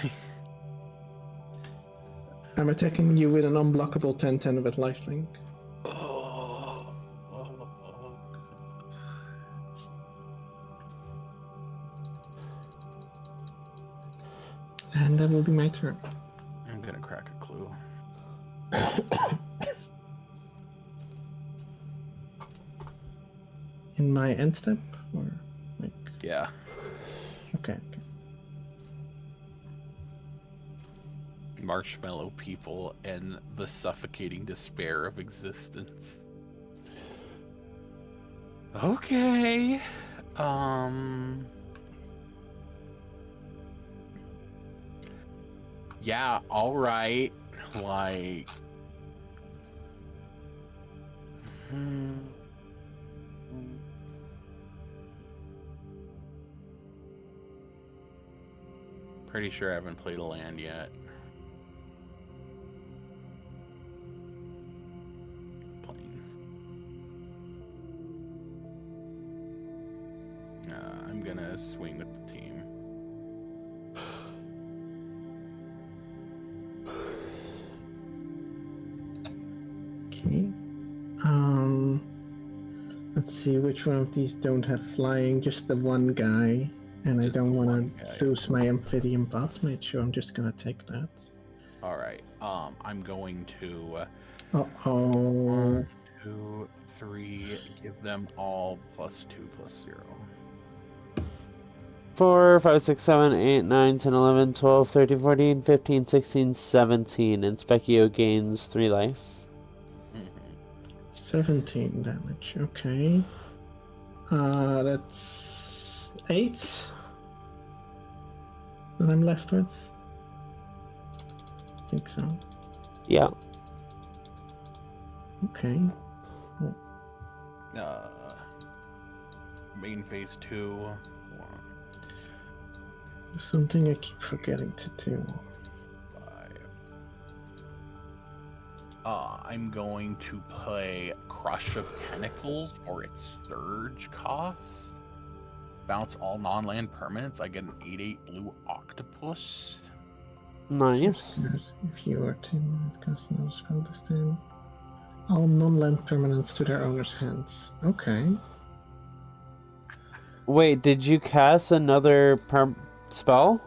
I'm attacking you with an unblockable 10/10 with lifelink. Oh. And that will be my turn. I'm gonna crack a clue. In my end step? Or like. Yeah. Okay. Marshmallow people and the suffocating despair of existence. Okay. Yeah, alright. Like. Pretty sure I haven't played a land yet. Plain. I'm gonna swing with the team. Okay. Let's see which one of these don't have flying. Just the one guy. And I don't want to lose my amphibian boss mate, so I'm just gonna take that. Alright, I'm going to... Uh-oh. 1, 2, 3, give them all +2/+0. 4, 5, 6, 7, 8, 9, 10, 11, 12, 13, 14, 15, 16, 17. And Specchio gains 3 life. 17 damage, okay. That's 8 that I'm left with. I think so. Yeah. Okay. Main phase 2. 1. Something I keep forgetting to do. 5. I'm going to play Crush of Tentacles for its surge cost. Bounce all non-land permanents. I get an 8/8 blue octopus. Nice. If you are to cast another spell this turn, all non-land permanents to their owner's hands. Okay. Wait, did you cast another spell?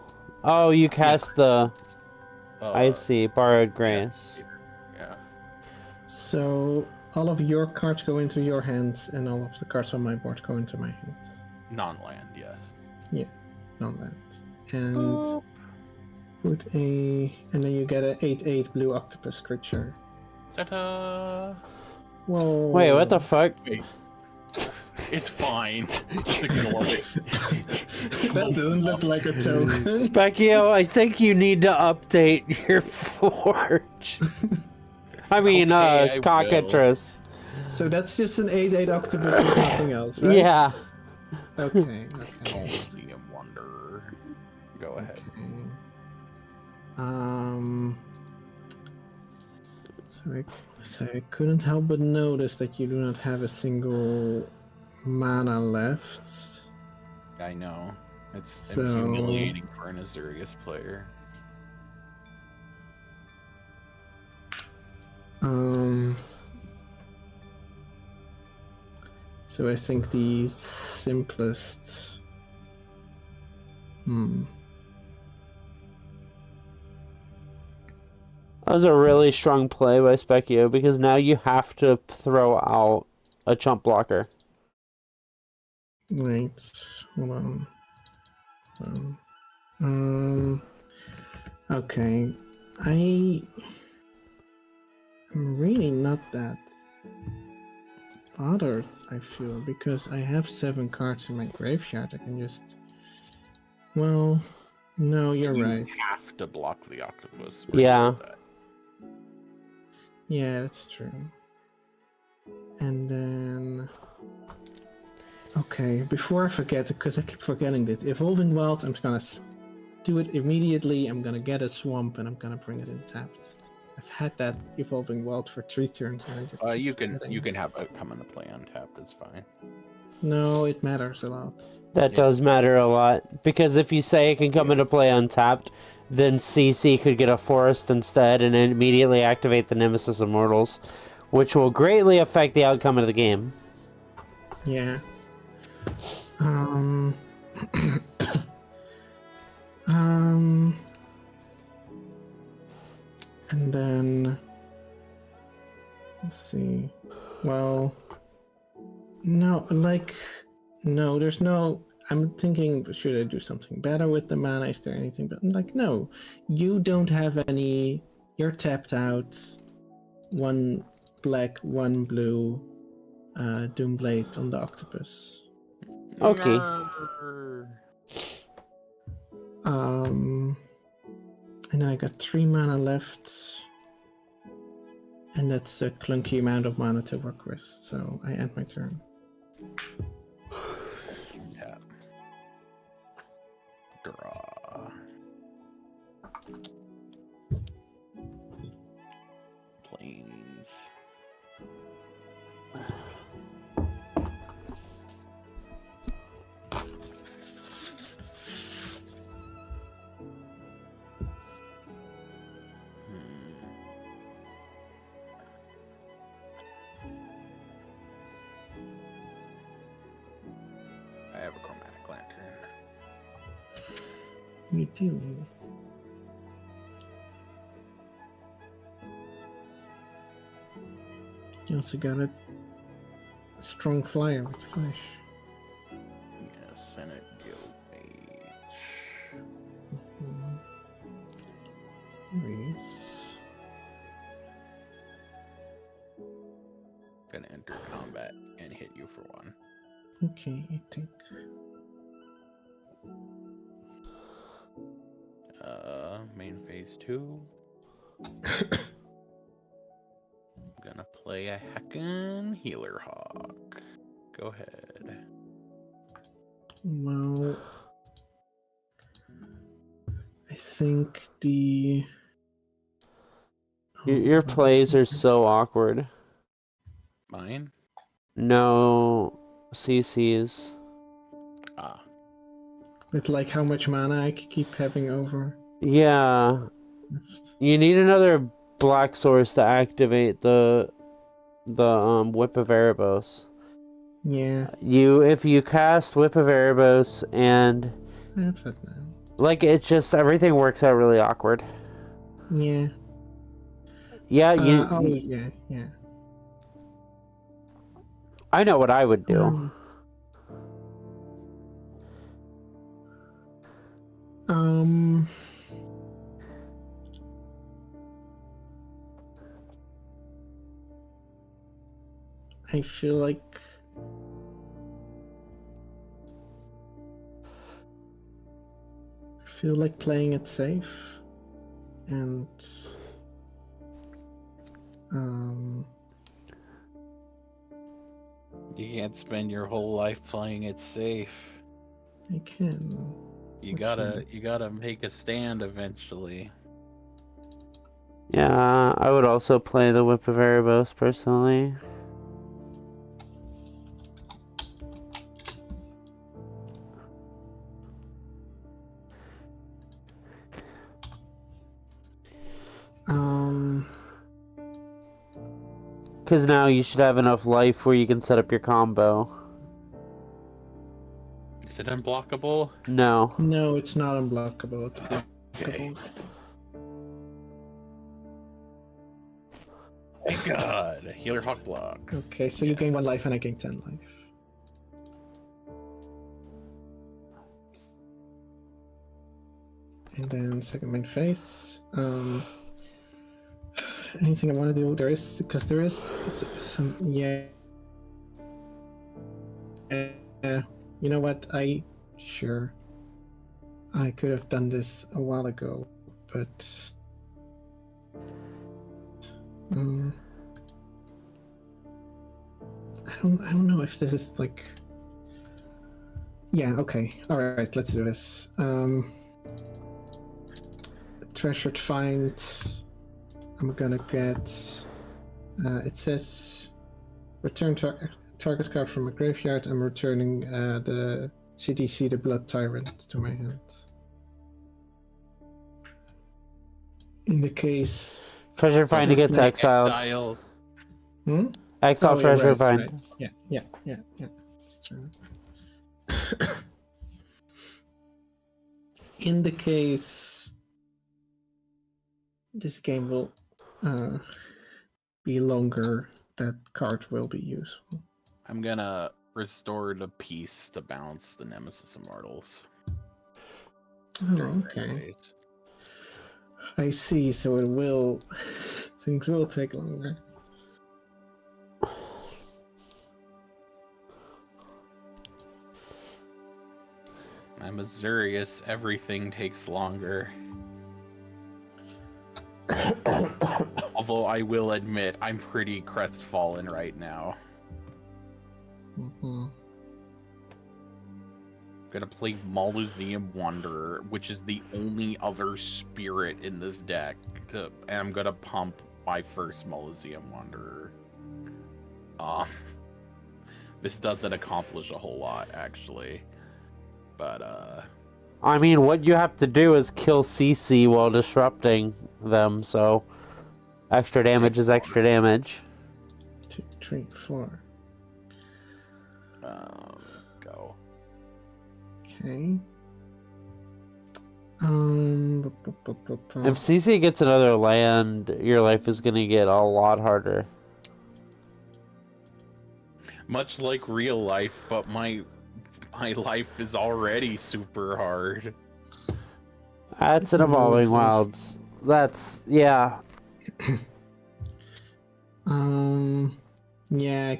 Oh, you cast the... I see, Borrowed Grace. Yeah. So all of your cards go into your hands, and all of the cards on my board go into my hands. Non-land, yes. Yeah, non-land. And put a, and then you get a 8/8 blue octopus creature. Ta-da! Whoa. Wait, what the fuck? Wait. It's fine. Just ignore it. That doesn't look like a token. Specchio, I think you need to update your forge. I mean, Okay, I will. cockatrice. So that's just an 8/8 octopus with nothing else, right? Yeah. Okay. Palsy and Wonder. Go ahead. Okay. Um. So I couldn't help but notice that you do not have a single mana left. I know. It's So- humiliating for an Azurius player. So I think the simplest. That was a really strong play by Specchio because now you have to throw out a chump blocker. Wait, hold on. Okay. I'm really not that bothered, I feel, because I have 7 cards in my graveyard. I can just. Well, no, you're You right. have to block the octopus. Yeah. Yeah, that's true. And then. Okay, before I forget, because I keep forgetting this, Evolving Wilds, I'm gonna do it immediately. I'm gonna get a swamp and I'm gonna bring it in tapped. I've had that Evolving Wild for 3 turns and I just keep You forgetting. can have it come into play untapped. It's fine. No, it matters a lot. That does matter a lot because if you say it can come into play untapped, then CC could get a forest instead and immediately activate the Nemesis Immortals, which will greatly affect the outcome of the game. Yeah. And then let's see. Well, no, there's no. I'm thinking, should I do something better with the mana? Is there anything? But I'm like, no, you don't have any. You're tapped out. 1 black, 1 blue. Doomblade on the octopus. Okay. And I got 3 mana left. And that's a clunky amount of mana to work with, so I end my turn. Tap. Draw. Planes. I have a chromatic lantern. You do. You also got a strong flyer with flash. Yes, and a guild mage. Nice. Gonna enter combat and hit you for 1. Okay, I take. Main phase 2. Gonna play a heckin' healer hawk. Go ahead. Well, I think the. Your plays are so awkward. Mine? No CCs. Ah. With like how much mana I could keep having over. Yeah. You need another black source to activate the Whip of Erebos. Yeah. If you cast Whip of Erebos and I have that now. like it's just everything works out really awkward. Yeah. Yeah, yeah. I know what I would do. I feel like playing it safe and You can't spend your whole life playing it safe. I can. You Okay. gotta make a stand eventually. Yeah, I would also play the Whip of Erebos personally. Because now you should have enough life where you can set up your combo. Is it unblockable? No. No, it's not unblockable. It's Okay. blockable. Thank God. Healer Hawk block. Okay, so you gain 1 life and I gain 10 life. And then second main phase. Anything I want to do? There is some yeah. You know what? Sure. I could have done this a while ago, but I don't know if this is like. Yeah. Okay. All right. Let's do this. Treasured find. I'm gonna get. It says, return target card from a graveyard. I'm returning the CDC, the Blood Tyrant, to my hand. In the case. Treasure finder gets exiled. Exile. Exile treasure find. Right. Yeah. That's true. In the case this game will be longer, that card will be useful. I'm gonna restore the peace to balance the Nemesis Immortals. Oh, okay. I see, so it will... things will take longer. I'm Azurius, everything takes longer. Although I will admit, I'm pretty crestfallen right now. Mm-hmm. Gonna play Mausoleum Wanderer, which is the only other spirit in this deck, and I'm gonna pump my first Mausoleum Wanderer. This doesn't accomplish a whole lot, actually. But, I mean, what you have to do is kill CC while disrupting them, so extra damage is extra damage. 2, 3, 4. Go. Okay. If CC gets another land, your life is gonna get a lot harder. Much like real life, but my life is already super hard. That's an Evolving Wilds. That's, yeah. Yeah.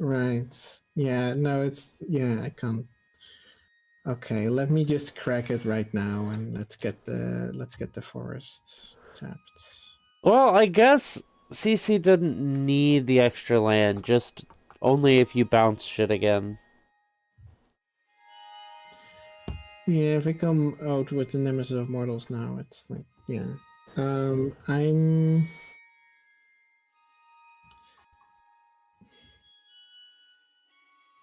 Right. Yeah, no, I can't. Okay, let me just crack it right now and let's get the forest tapped. Well, I guess CC didn't need the extra land, just only if you bounce shit again. Yeah, if I come out with the Nemesis of Mortals now, it's like, yeah. I'm...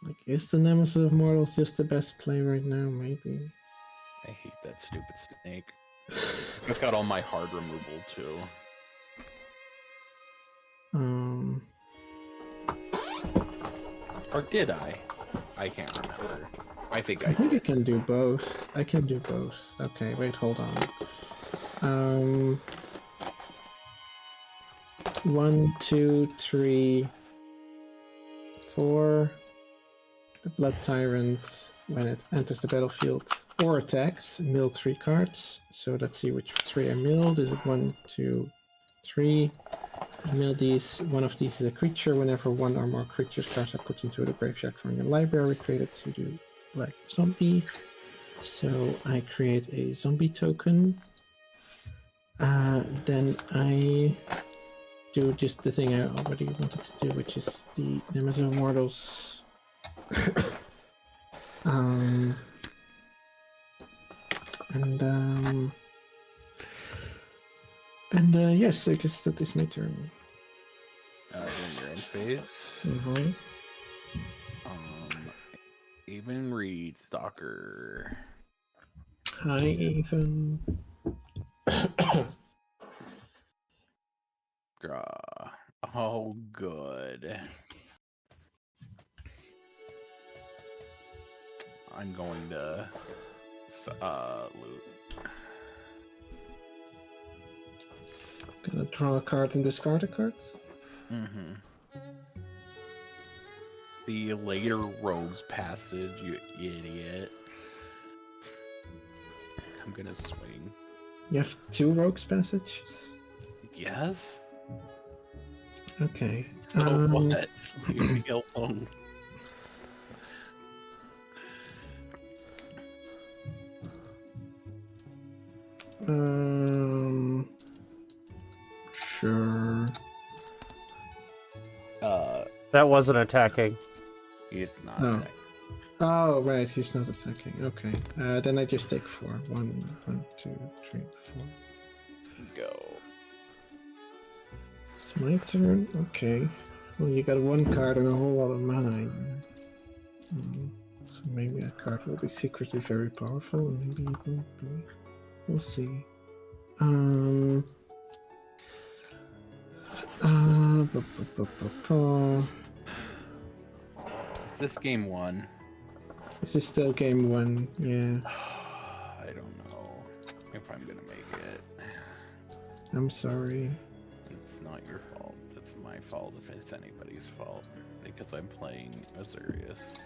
Like, is the Nemesis of Mortals just the best play right now? Maybe. I hate that stupid snake. I've got all my hard removal, too. Or did I? I can't remember. I think I think I can do both. I can do both. Okay, wait, hold on. 1, 2, 3, 4. The Blood Tyrant, when it enters the battlefield or attacks, mill 3 cards. So let's see which 3 I milled. Is it 1, 2, 3? I mill these. One of these is a creature. Whenever one or more creatures cards are put into the graveyard from your library, created to do black zombie. So I create a zombie token. Then I do just the thing I already wanted to do, which is the Nemesis of Mortals. Yes, I guess that is my turn. Then you're in phase. Mm-hmm. Even Reed, Stalker. Hi, Ethan. Draw. Oh, good. I'm going to loot. Gonna draw a card and discard a card. Mm-hmm. The later Rogue's Passage, you idiot. I'm gonna swing. You have 2 Rogue's Passages? Yes? Okay. So what? Leave me alone. Sure. That wasn't attacking. It's not No. attacking. Oh, right, he's not attacking. Okay. Then I just take 4. 1, 2, 3, 4. Go. It's my turn? Okay. Well, you got 1 card and a whole lot of mana. So maybe that card will be secretly very powerful, and maybe it won't be. We'll see. Is this game 1? This is still game 1, yeah. I don't know if I'm gonna make it. I'm sorry. It's not your fault. It's my fault if it's anybody's fault. Because I'm playing Azurius.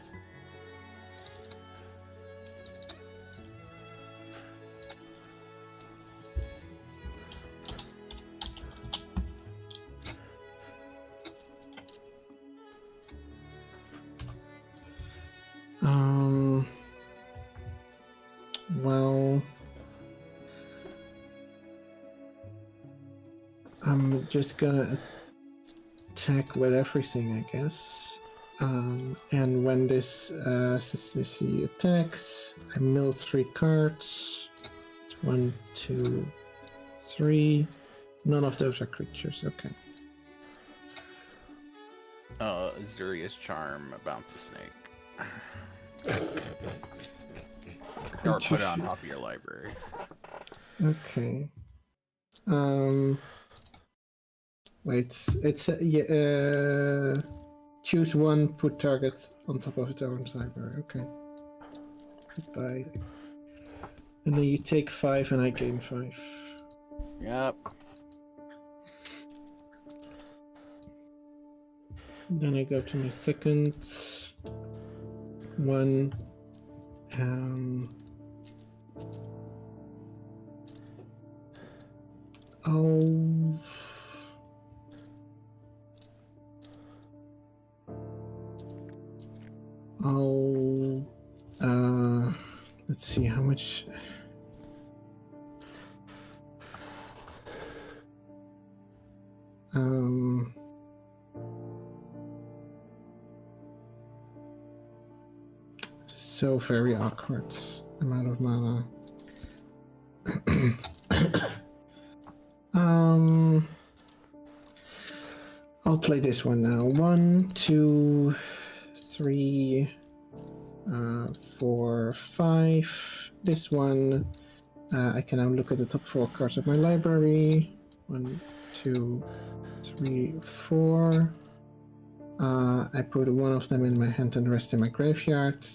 Well, I'm just gonna attack with everything, I guess. And when this CCC attacks, I mill 3 cards. 1, 2, 3. None of those are creatures. Okay. Azurius Charm, bounce a snake. Or put it on top of your library. Okay. Wait. It's choose 1, put target on top of its own library. Okay. Goodbye. And then you take 5, and I gain 5. Yep. Then I go to my second one. Let's see how much. So very awkward amount of mana. I'll play this one now. 1, 2, 3, 4, 5. This one, I can now look at the top 4 cards of my library. 1, 2, 3, 4. I put one of them in my hand and the rest in my graveyard.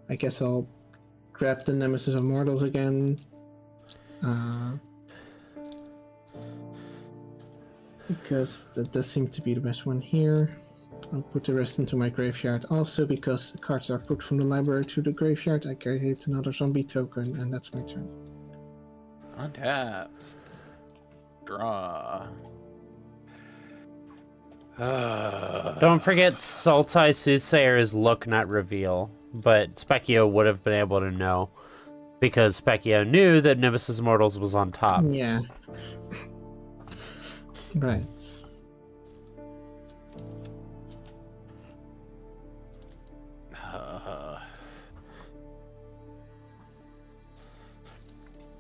I guess I'll grab the Nemesis of Mortals again. Because that does seem to be the best one here. I'll put the rest into my graveyard. Also, because cards are put from the library to the graveyard, I create another zombie token, and that's my turn. Untapped. Draw. Don't forget, Sultai Soothsayer is look, not reveal. But Specchio would have been able to know, because Specchio knew that Nemesis Immortals was on top. Yeah. Right.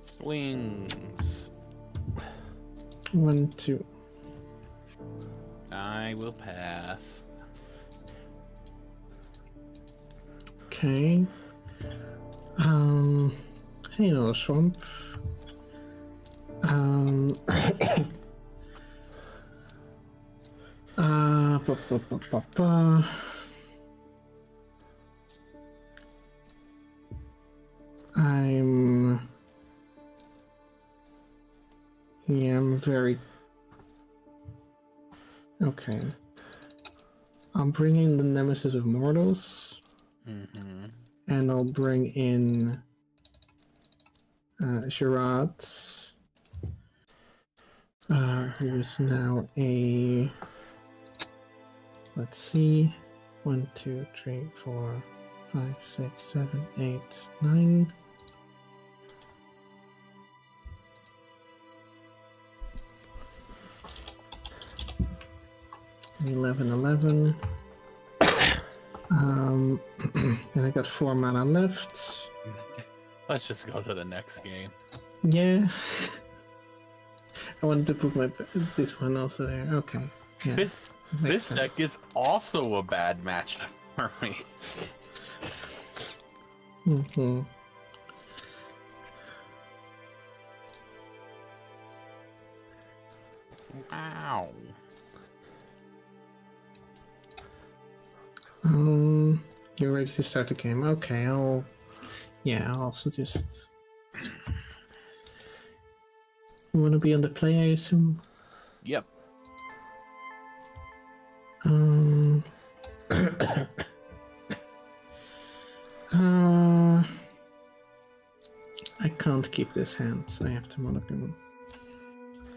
Swings. 1, 2. I will pass. Okay. Hey, no swamp. Pa, pa, pa, pa, pa. I'm very... Okay. I'm bringing the Nemesis of Mortals. Mm-hmm. And I'll bring in Gerard, who is now a... Let's see. 1, 2, 3, 4, 5, 6, 7, 8, 9. 11. And I got 4 mana left. Let's just go to the next game. Yeah. I wanted to put this one also there. Okay. Yeah. This deck is also a bad match for me. Mm-hmm. Wow. You're ready to start the game. Okay, I'll also just... You want to be on the play, I assume? Yep. I can't keep this hand. I have to mulligan.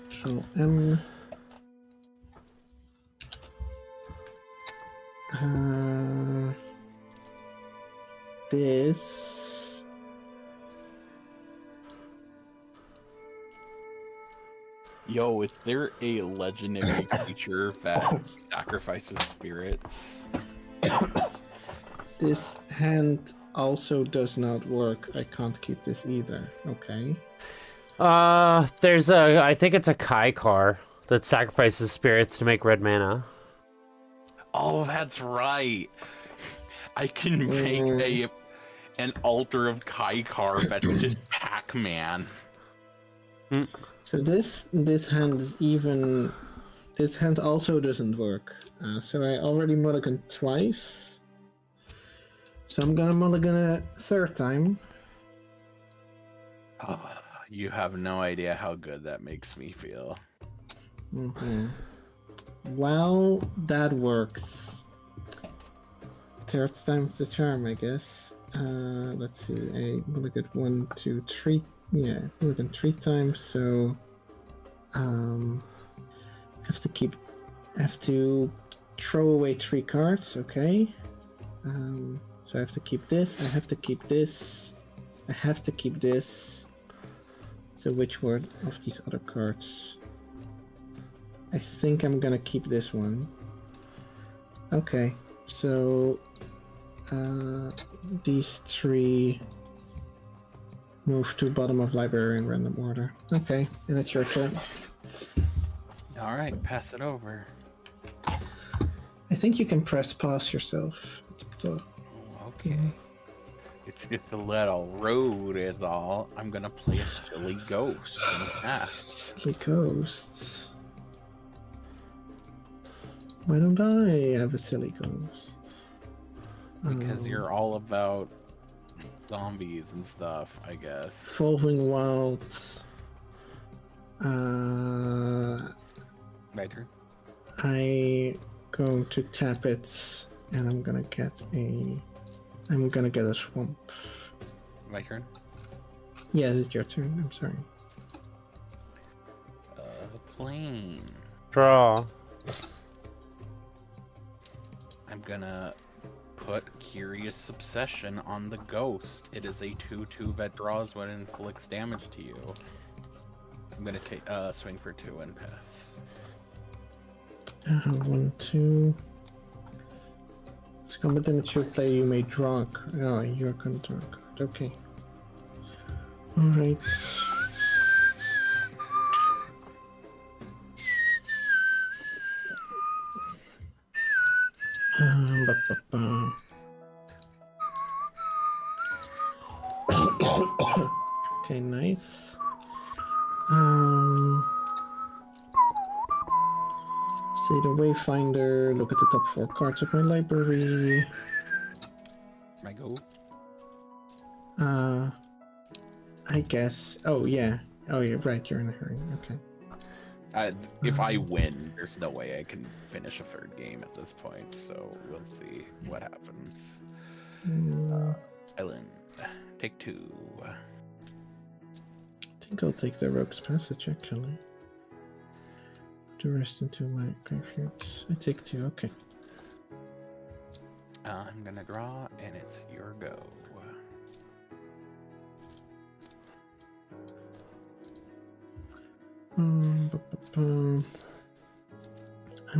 Control M. This. Yo, is there a legendary creature that sacrifices spirits? This hand also does not work. I can't keep this either. Okay. There's I think it's a Kai car that sacrifices spirits to make red mana. Oh, that's right. I can make an altar of Kaikar that's just Pac-Man. So this hand is even. This hand also doesn't work. So I already mulliganed twice. So I'm gonna mulligan a third time. Oh, you have no idea how good that makes me feel. Mm-hmm. Well, that works. Third time's the charm, I guess. Let's see. I mulligan 1, 2, 3. Yeah, mulligan 3 times. So, have to throw away 3 cards. Okay. So I have to keep this. I have to keep this. I have to keep this. So which one of these other cards? I think I'm gonna keep this one. Okay, so these 3 move to bottom of library in random order. Okay, and it's your turn. All right, pass it over. I think you can press pause yourself at the top. Okay. It's just a little rude is all. I'm gonna play a silly ghost and pass. Silly ghosts. Why don't I have a silly ghost? Because you're all about zombies and stuff, I guess. Evolving Wilds. My turn. I going to tap it, and I'm gonna get a swamp. My turn. Yes, it's your turn. I'm sorry. Plane. Draw. I'm gonna put Curious Obsession on the ghost. It is a 2/2 that draws when it inflicts damage to you. I'm gonna take swing for 2 and pass. 1, 2. It's combat damage you play. You may draw. Oh, you're gonna draw a card. Okay. All right. Ba-ba-ba. Okay, nice. Say the Wayfinder. Look at the top 4 cards of my library. My go. I guess. Oh yeah. Oh, you're right. You're in a hurry. Okay. If I win, there's no way I can finish a 3rd game at this point, so we'll see what happens. Ellen, take 2. I think I'll take the Rogue's Passage actually. The rest into my graveyard. I take 2. Okay. I'm gonna draw, and it's your go. I'm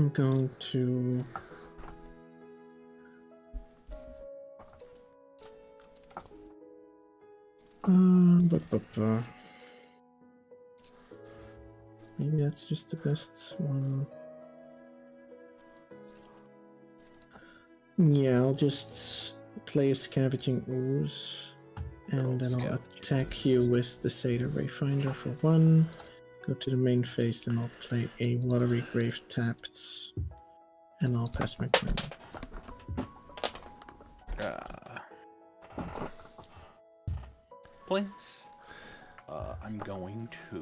going to maybe that's just the best one. Yeah, I'll just play a Scavenging Ooze, and then I'll attack you with the Satyr Wayfinder for 1. Go to the main phase, then I'll play a Watery Grave tapped, and I'll pass my turn. Points. I'm going to.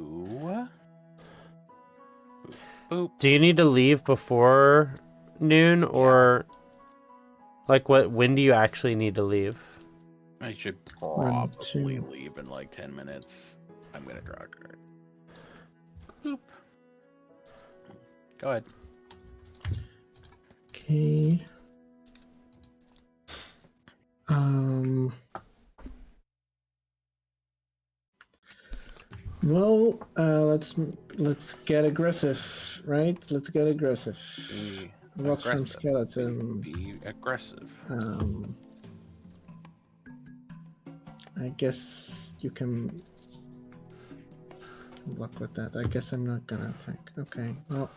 Boop, boop. Do you need to leave before noon, or like when do you actually need to leave? I should 1, probably 2. leave in like 10 minutes. I'm gonna draw a card. Boop. Go ahead. Okay. Well, let's get aggressive, right? Let's get aggressive. Be Rot from aggressive. Skeleton. Be aggressive. I guess you can block with that. I guess I'm not gonna attack. Okay, well.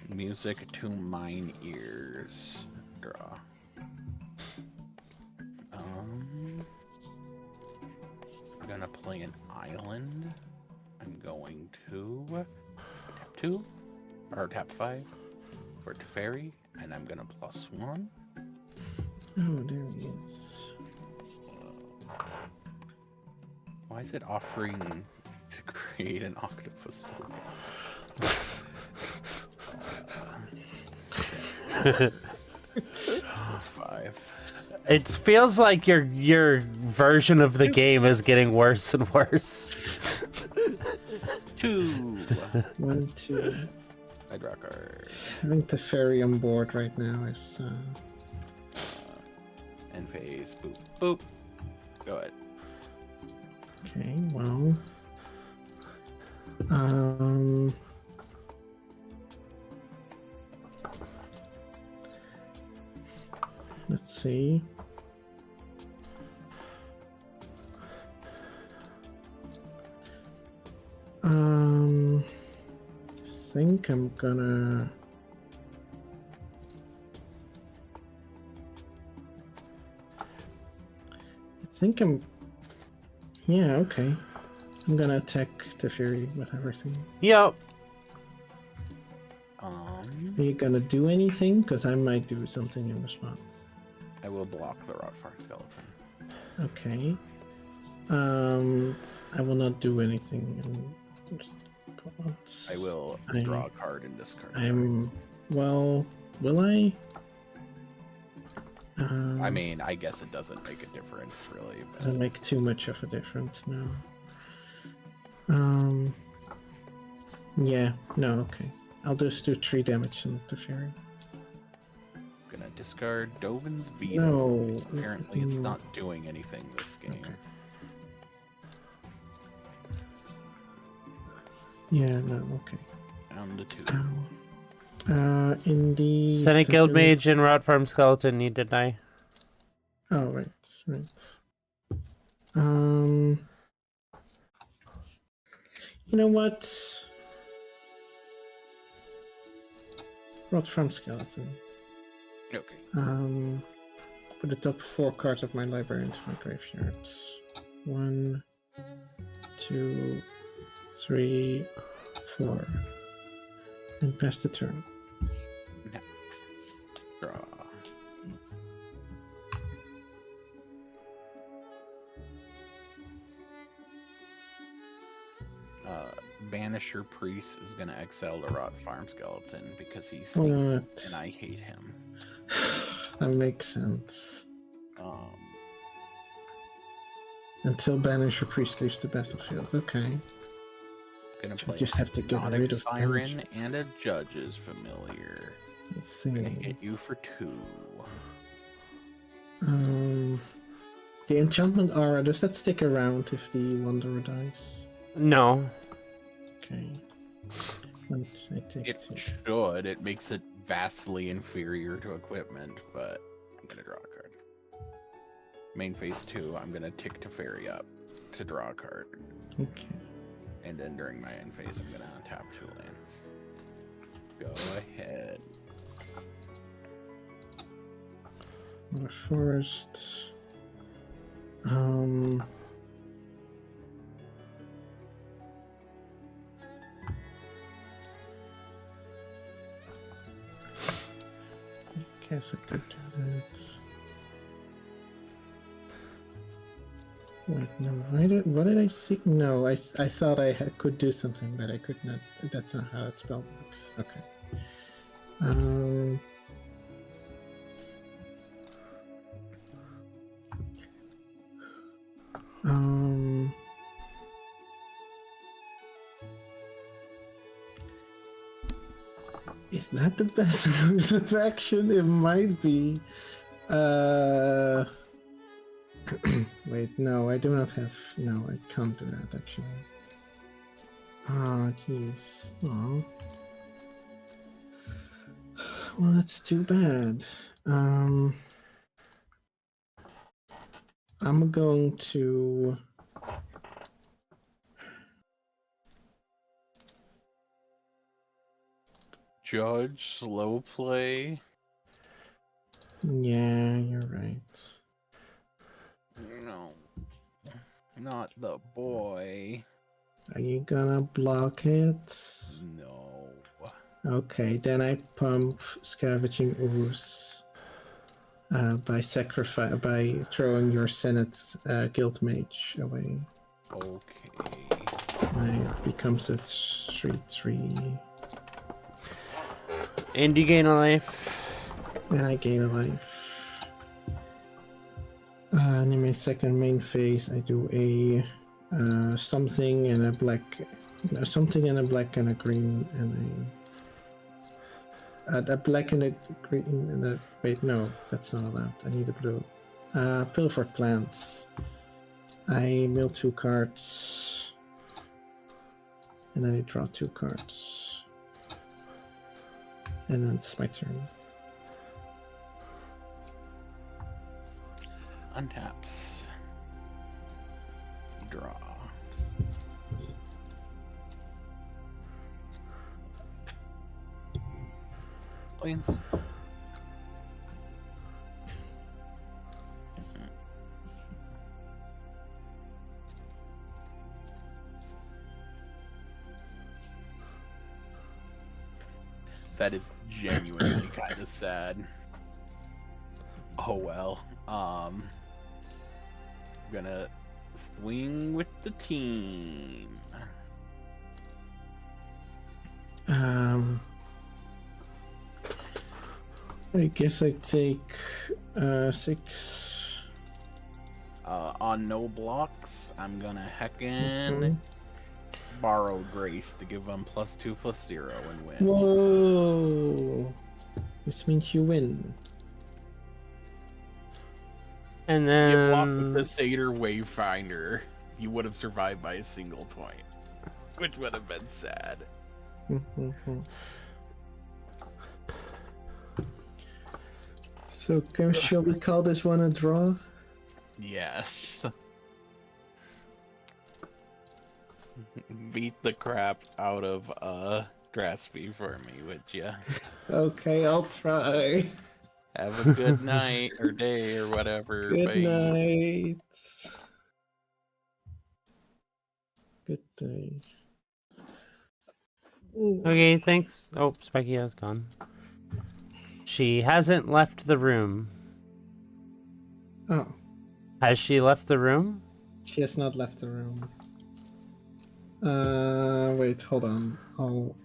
Music to mine ears. Draw. I'm gonna play an island. I'm going to tap 2 or tap 5 for Teferi, and I'm gonna +1. Oh, there he is. Why is it offering to create an octopus token? 5. It feels like your version of the game is getting worse and worse. 2. 1, 2. I draw a card. Having Teferi on board right now is End phase. Boop. Boop. Go ahead. okay. Well, let's see. I think I'm gonna. Yeah, okay. I'm gonna attack the Fury with everything. Yep. Are you gonna do anything? Because I might do something in response. I will block the Rotfarm Skeleton. Okay. I will not do anything in response. I will draw a card and discard. Well, will I? I mean, I guess it doesn't make a difference, really. But... Doesn't make too much of a difference now. Yeah, no, okay. I'll just do 3 damage on the fairy. Gonna discard Dovin's Veto. No. Because apparently it's not doing anything this game. Okay. Yeah, no, okay. Down to 2. In the Senate Guild Mage and Rot Farm Skeleton need to die. Oh, right. You know what? Rot Farm Skeleton. Okay. Put the top 4 cards of my library into my graveyard. 1, 2, 3, 4. And pass the turn. No. Draw. Banisher Priest is gonna exile the Rot Farm Skeleton because he's sneaky, and I hate him. That makes sense. Um, Until Banisher Priest leaves the battlefield. Okay. Gonna So play just have to get Hypnotic rid of Siren and a Judge's Familiar. Let's see. Gonna hit you for 2. The enchantment aura, does that stick around if the Wanderer dies? No. Okay. Once I take It 2. should. It makes it vastly inferior to equipment, but I'm gonna draw a card. Main phase 2, I'm gonna tick Teferi up to draw a card. Okay. And then during my end phase, I'm gonna untap 2 lands. Go ahead. The forest. I guess I could do that. Wait, no. What did I see? No, I thought I could do something, but I could not. That's not how that spell works. Okay. Is that the best course of action? It might be. Wait, no, I do not have. No, I can't do that actually. Ah, jeez. Oh. Well, that's too bad. I'm going to. Judge, slow play. Yeah, you're right. No. Not the boy. Are you gonna block it? No. Okay, then I pump Scavenging Ooze by throwing your Senate Guild Mage away. Okay. It becomes a 3/3. And you gain a life. And I gain a life. And in my second main phase, I do a something and a black, something and a black and a green and a black and a green and a wait, no, that's not allowed. I need a blue. Pilfered Plants. I mill 2 cards, and then I draw 2 cards. And then it's my turn. Untaps. Draw. Plains. That is genuinely kind of sad. Oh well. I'm gonna swing with the team. I guess I take 6. On no blocks, I'm gonna heckin' Mhm. borrow Grace to give them +2/+0 and win. Whoa! This means you win. And You blocked with the then Satyr Wayfinder, you would have survived by a single point, which would have been sad. So, shall we call this one a draw? Yes. Beat the crap out of Graspy for me, would ya? Okay, I'll try. Have a good night or day or whatever. Good Bye. night. Good day. okay, thanks. Oh, Specky has gone. She hasn't left the room. Oh, Has she left the room? she has not left the room. Wait, hold on. I'll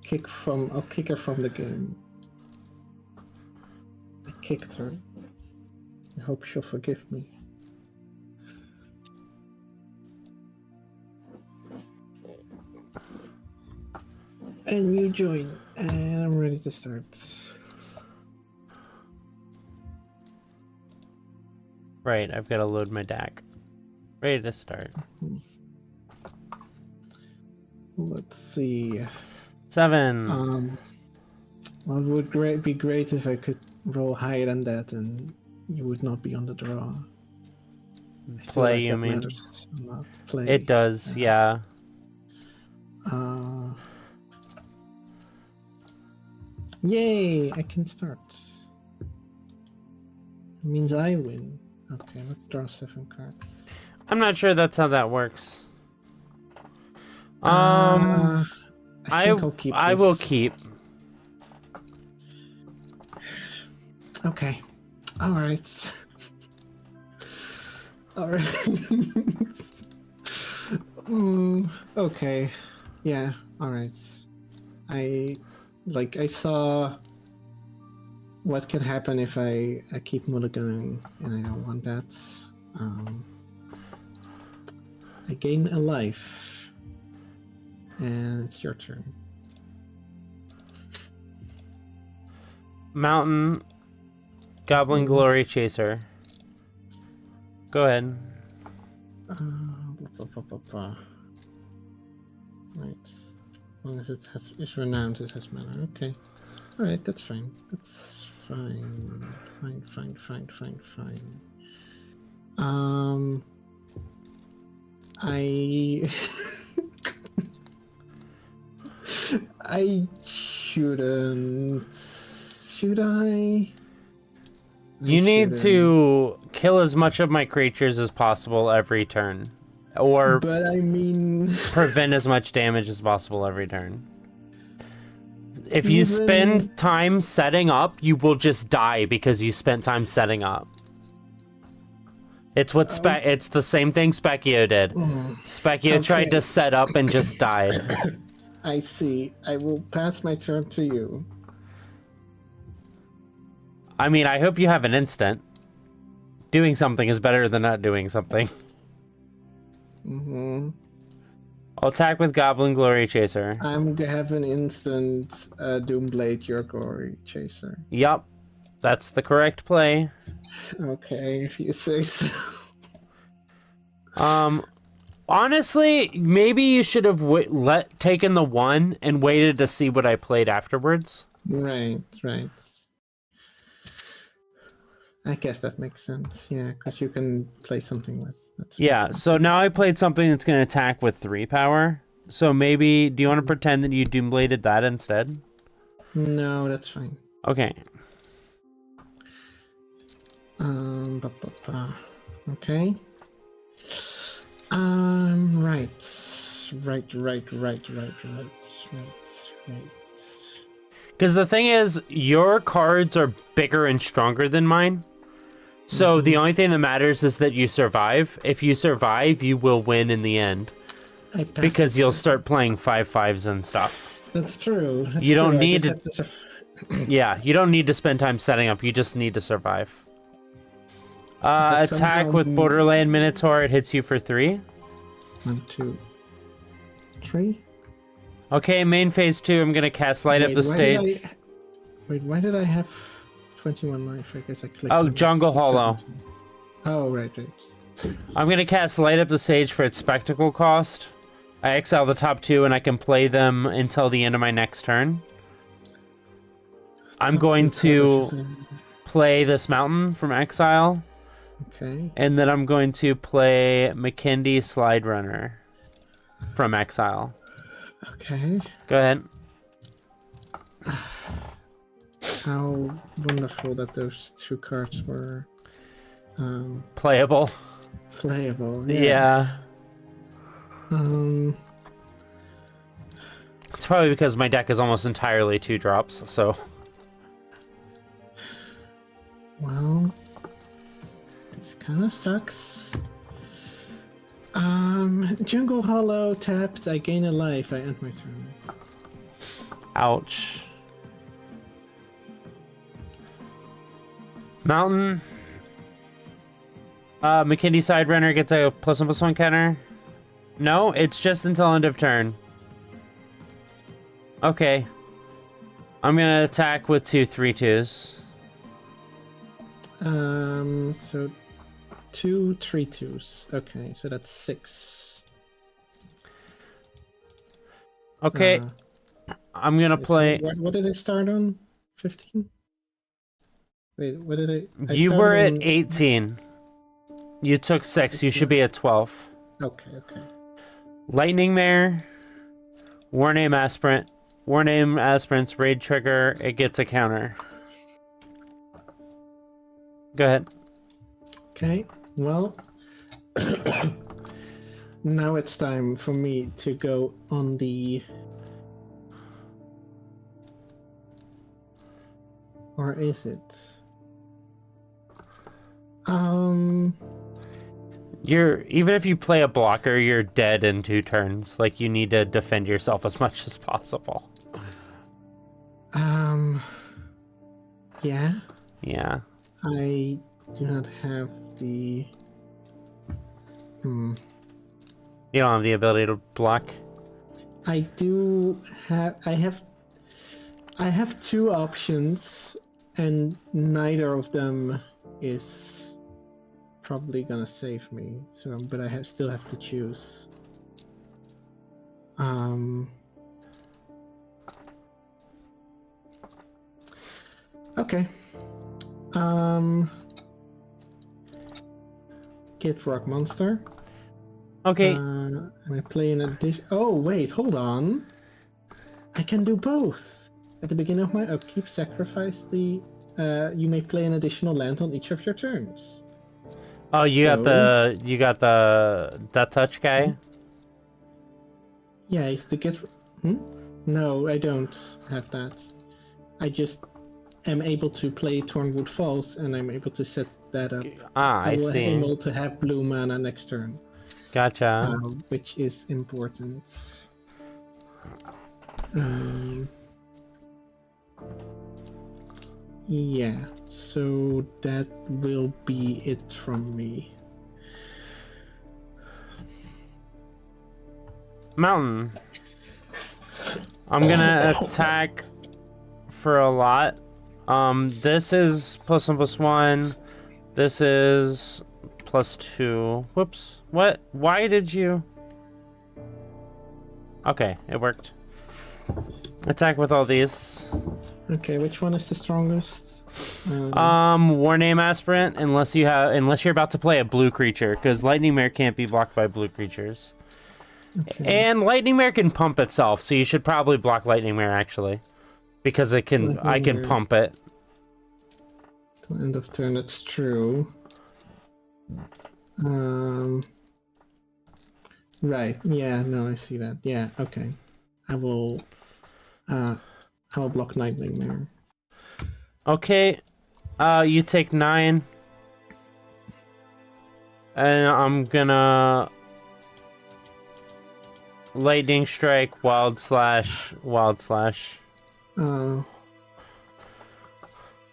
kick her from the game. I kicked her. I hope she'll forgive me. And you join, and I'm ready to start. Right, I've got to load my DAC. Ready to start. Let's see. 7. Well, it would be great if I could roll higher than that, and you would not be on the draw. I feel Play, like you that mean? matters a lot. Play. It does, yeah. Yay! I can start. It means I win. Okay, let's draw 7 cards. I'm not sure that's how that works. I think I'll keep I will this. keep. Okay. All right. All right. Okay. Yeah. All right. I saw what can happen if I keep mulliganing, and I don't want that. I gain a life, and it's your turn. Mountain Goblin Glory Chaser. Go ahead. Right. As long as it's renowned, it has mana. Okay. Alright, that's fine. That's fine. Fine. I I shouldn't. Should I? You need to kill as much of my creatures as possible every turn. Or But I mean, prevent as much damage as possible every turn. If you Even- spend time setting up, you will just die because you spent time setting up. It's what it's the same thing Specchio did. Specchio tried Okay. to set up and just died. I see. I will pass my turn to you. I mean, I hope you have an instant. Doing something is better than not doing something. I'll attack with Goblin Glory Chaser. I'm gonna have an instant Doomblade your glory chaser. Yup. That's the correct play. Okay, if you say so. Honestly, maybe you should have taken the 1 and waited to see what I played afterwards. Right. I guess that makes sense. Yeah, because you can play something with. Yeah, so now I played something that's going to attack with 3 power. So maybe, do you want to pretend that you Doombladed that instead? No, that's fine. Okay. Okay. Right. Because the thing is, your cards are bigger and stronger than mine. So the only thing that matters is that you survive. If you survive, you will win in the end. Because you'll start playing 5/5s and stuff. That's true. You don't need to. Yeah, you don't need to spend time setting up. You just need to survive. But Attack somehow with the- Borderland Minotaur. It hits you for 3. 1, 2, 3. Okay, main phase 2. I'm gonna cast Light Up the Stage. Why did I have 21 life? I guess I clicked. Oh, on it. Jungle Hollow. 17. Oh, right. I'm gonna cast Light Up the Stage for its spectacle cost. I exile the top 2 and I can play them until the end of my next turn. I'm going to play this mountain from exile. Okay. And then I'm going to play McKindy Slide Runner from exile. Okay. Go ahead. How wonderful that those 2 cards were Playable. playable. Yeah. Um. It's probably because my deck is almost entirely 2 drops, so. Well, this kind of sucks. Jungle Hollow tapped. I gain a life. I end my turn. Ouch. Mountain. McKindy Side Runner gets a +1/+1 counter. No, it's just until end of turn. Okay. I'm gonna attack with 2 3/2s. So 2 3/2s. Okay, so that's 6. Okay, I'm gonna play. What did I start on? 15? Wait, what did I You started were at on- 18. You took 6. You should be at 12. Okay. Lightning Mare. Warname Aspirant. Warname Aspirant's raid trigger. It gets a counter. Go ahead. Okay, well, now it's time for me to go on the... Or is it? Even if you play a blocker, you're dead in 2 turns. Like, you need to defend yourself as much as possible. Yeah, Yeah. I do not have the... You don't have the ability to block. I do have... I have 2 options, and neither of them is probably gonna save me. So, but I still have to choose. Okay. Kid Rock Monster. Okay. Am I playing addition? Oh wait, hold on. I can do both. At the beginning of my upkeep, sacrifice the. You may play an additional land on each of your turns. Oh, you got the Death Touch guy? Yeah, it's to get. No, I don't have that. I just am able to play Tornwood Falls, and I'm able to set that up. Ah, I will see. able to have blue mana next turn, Gotcha. which is important. Yeah, so that will be it from me. Mountain. I'm gonna attack for a lot. This is +1/+1. This is +2. Whoops. What? Why did you? Okay, it worked. Attack with all these. Okay, which one is the strongest? Warname Aspirant, unless you're about to play a blue creature, because Lightning Mare can't be blocked by blue creatures. Okay. And Lightning Mare can pump itself, so you should probably block Lightning Mare actually, because I can Mare. pump it. Till end of turn, that's true. Right. Yeah. No, I see that. Yeah. Okay. I will block Lightning Mare. Okay. You take 9. And I'm gonna Lightning Strike, Wild Slash.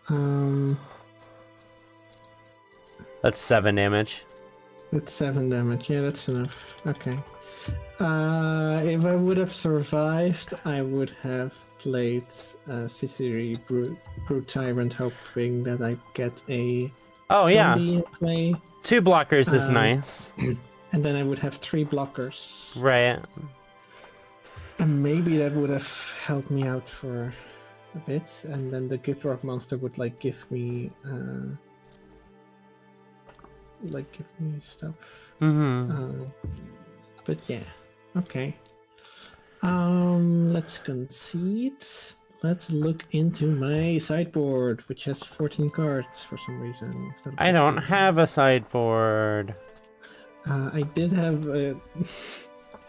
Um, That's 7 damage. that's 7 damage. Yeah, that's enough. Okay. If I would have survived, I would have played Sicily Brute Tyrant, hoping that I get a Oh yeah, zombie in play. 2 blockers is nice. And then I would have 3 blockers. Right. And maybe that would have helped me out for a bit. And then the Gift Rock monster would like give me stuff. But yeah. Okay. Let's concede. Let's look into my sideboard, which has 14 cards for some reason. instead of I don't 15. have a sideboard. I did have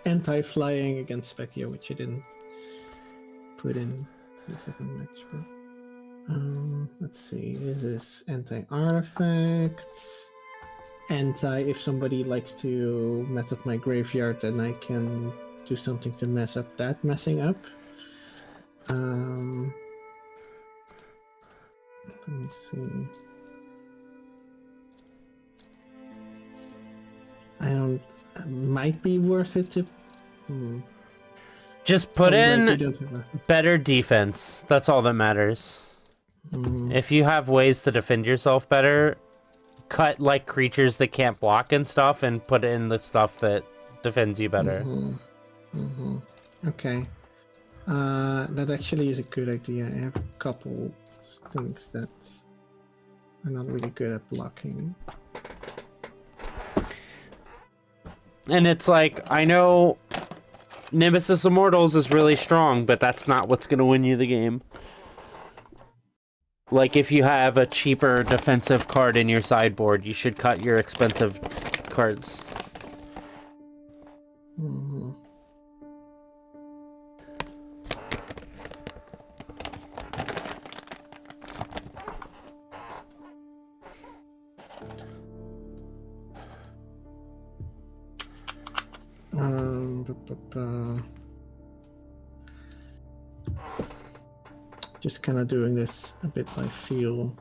anti-flying against Specchio, which I didn't put in the second match. But, let's see. This is anti-artifacts. If somebody likes to mess up my graveyard, then I can do something to mess up that messing up. Let me see. Might be worth it to. Just put Oh, right, in you don't have a- better defense. That's all that matters. Hmm. If you have ways to defend yourself better, cut like creatures that can't block and stuff and put in the stuff that defends you better. Okay. That actually is a good idea. I have a couple things that are not really good at blocking. And it's like, I know Nemesis Immortals is really strong, but that's not what's going to win you the game. Like, if you have a cheaper defensive card in your sideboard, you should cut your expensive cards. Mhm. Just kind of doing this a bit by feel.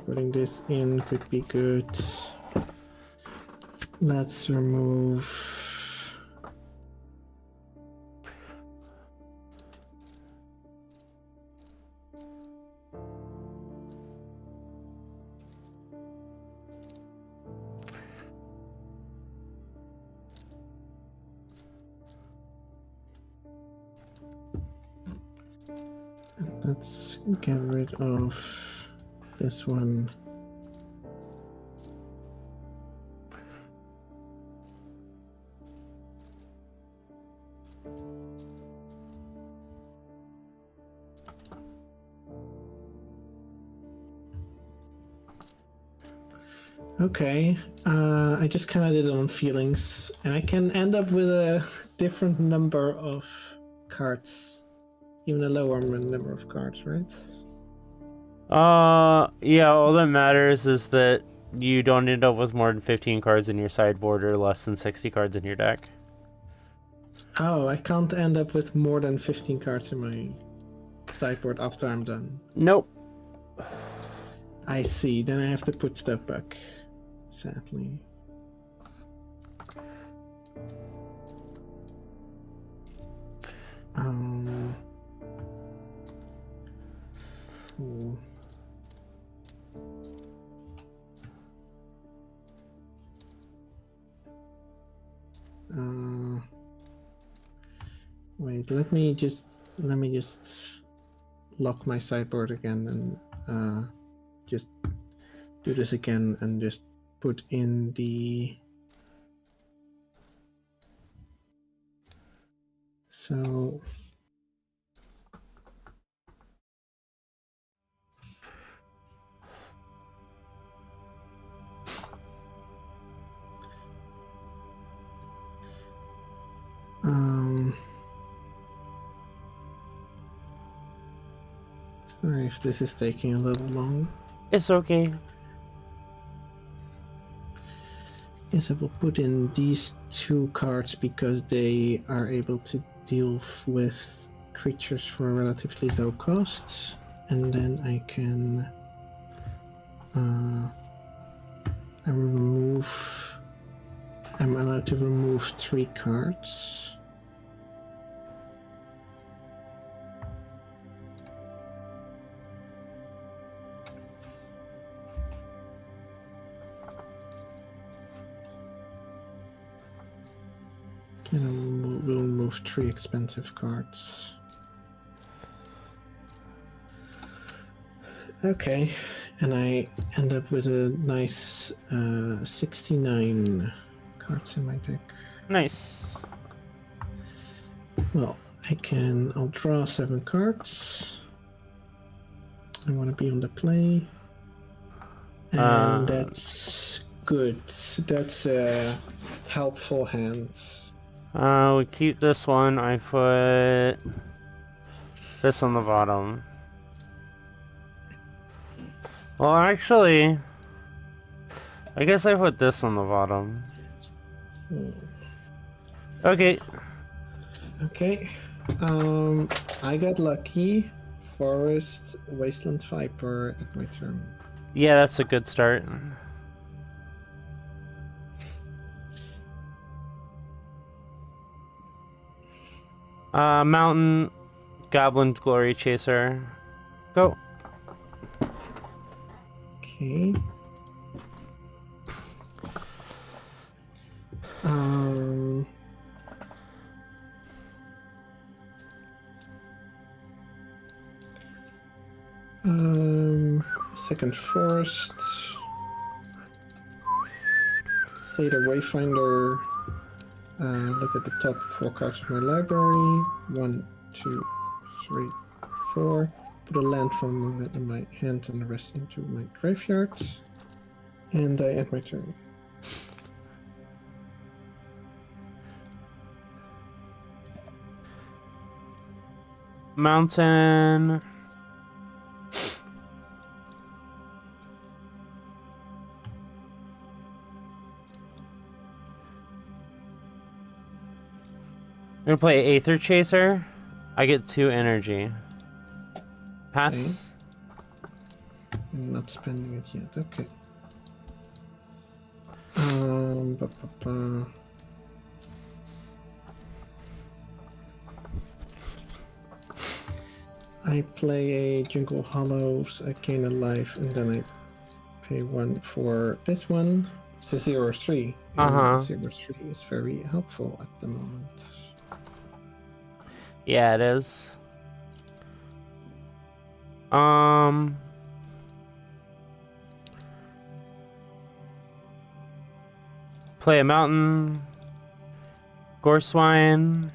Putting this in could be good. Let's remove. Let's get rid of this one. Okay, I just kind of did it on feelings, and I can end up with a different number of cards, even a lower number of cards, right? Yeah, all that matters is that you don't end up with more than 15 cards in your sideboard or less than 60 cards in your deck. Oh, I can't end up with more than 15 cards in my sideboard after I'm done. Nope. I see, then I have to put stuff back, sadly. Cool. Wait, let me just lock my sideboard again and just do this again and just put in the so Sorry if this is taking a little long. It's okay. Yes, I will put in these 2 cards because they are able to deal with creatures for a relatively low cost. And then I can I will remove. I'm allowed to remove 3 cards. And we'll remove 3 expensive cards. Okay, and I end up with a nice 69 cards in my deck. Nice. Well, I'll draw 7 cards. I want to be on the play. And that's good. That's a helpful hand. We keep this one. I put this on the bottom. Well, actually, I guess I put this on the bottom. Okay. Okay. I got lucky. Forest, Wasteland Viper at my turn. Yeah, that's a good start. Mountain, Goblin Glory Chaser. Go. Okay. Second Forest. Theta Wayfinder. Look at the top 4 cards of my library. 1, 2, 3, 4. Put a land from in my hand and the rest into my graveyard. And I end my turn. Mountain. I'm gonna play Aether Chaser. I get 2 energy. Pass. Okay. I'm not spending it yet. Okay. I play a Jungle Hollows, I gain a life, and then I pay 1 for this one. It's a 0-3. Uh-huh. 0-3 is very helpful at the moment. Yeah, it is. Play a mountain. Gorswine.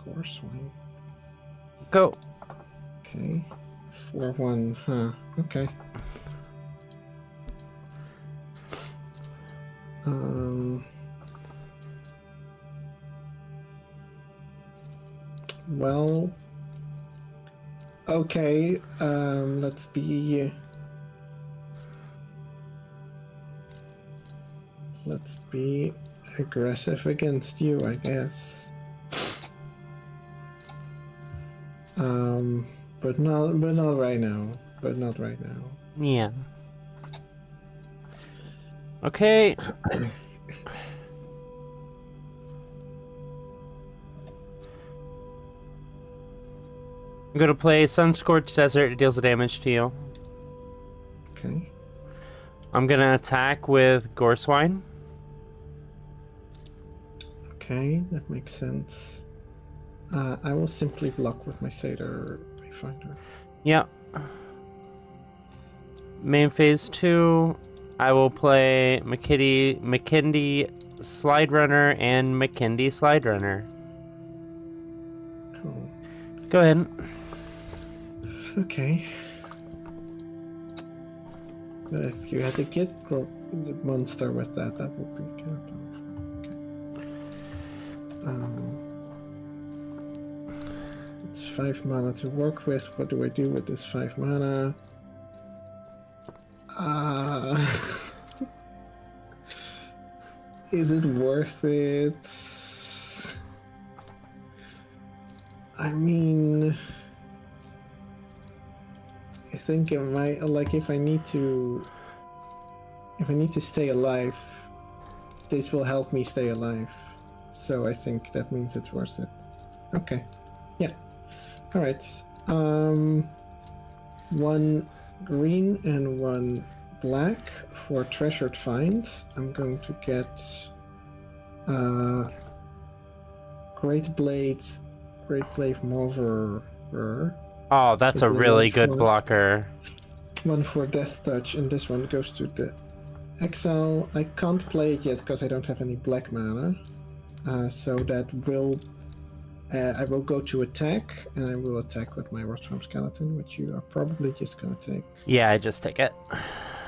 Gorswine. Go. Okay. 4-1, huh? Okay. Well, okay, let's be aggressive against you, I guess. But not right now. But not right now. Yeah. Okay. I'm gonna play Sunscorched Desert. It deals the damage to you. Okay. I'm gonna attack with Gorswine. Okay, that makes sense. I will simply block with my Satyr Wayfinder. Yep. Main phase 2. I will play McKindy Slide Runner and McKindy Slide Runner. Cool. Go ahead. Okay. But if you had to get the monster with that, that would be kind of powerful. It's 5 mana to work with. What do I do with this 5 mana? Is it worth it? I mean, I think if I need to stay alive, this will help me stay alive. So I think that means it's worth it. Okay. Yeah. All right. 1 green and 1 black for treasured find. I'm going to get Great Blade Mover. Oh, that's a really good blocker. 1 for Death Touch, and this one goes to the exile. I can't play it yet because I don't have any black mana. So that will... I will go to attack, and I will attack with my Rostrum Skeleton, which you are probably just gonna take. Yeah, I just take it.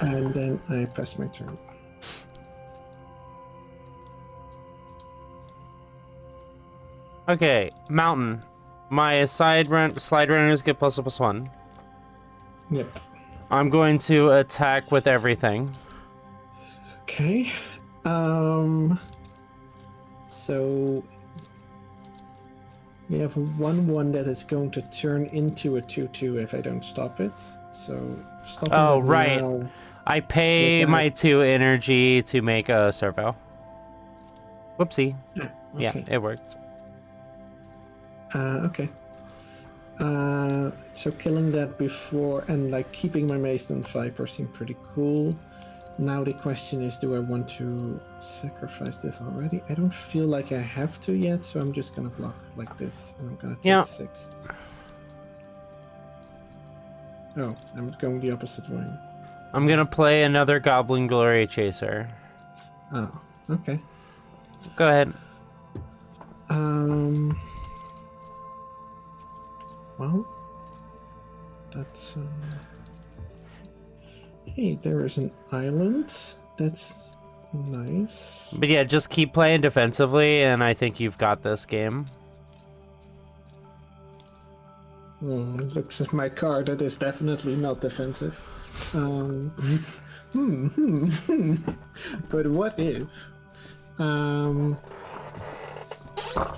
And then I pass my turn. Okay, mountain. My slide runners get +1/+1. Yep. I'm going to attack with everything. Okay. So we have a 1/1 that is going to turn into a 2/2 if I don't stop it. So stopping Oh, it right. now. I pay my 2 energy to make a servo. Whoopsie. Okay. Yeah, it worked. Okay. So killing that before and like keeping my Mace and Viper seem pretty cool. Now the question is, do I want to sacrifice this already? I don't feel like I have to yet, so I'm just gonna block like this, and I'm gonna take 6. Oh, I'm going the opposite way. I'm gonna play another Goblin Glory Chaser. Oh, okay. Go ahead. Well, that's... Hey, there is an island. That's nice. But yeah, just keep playing defensively, and I think you've got this game. It looks at my card. That is definitely not defensive. But what if?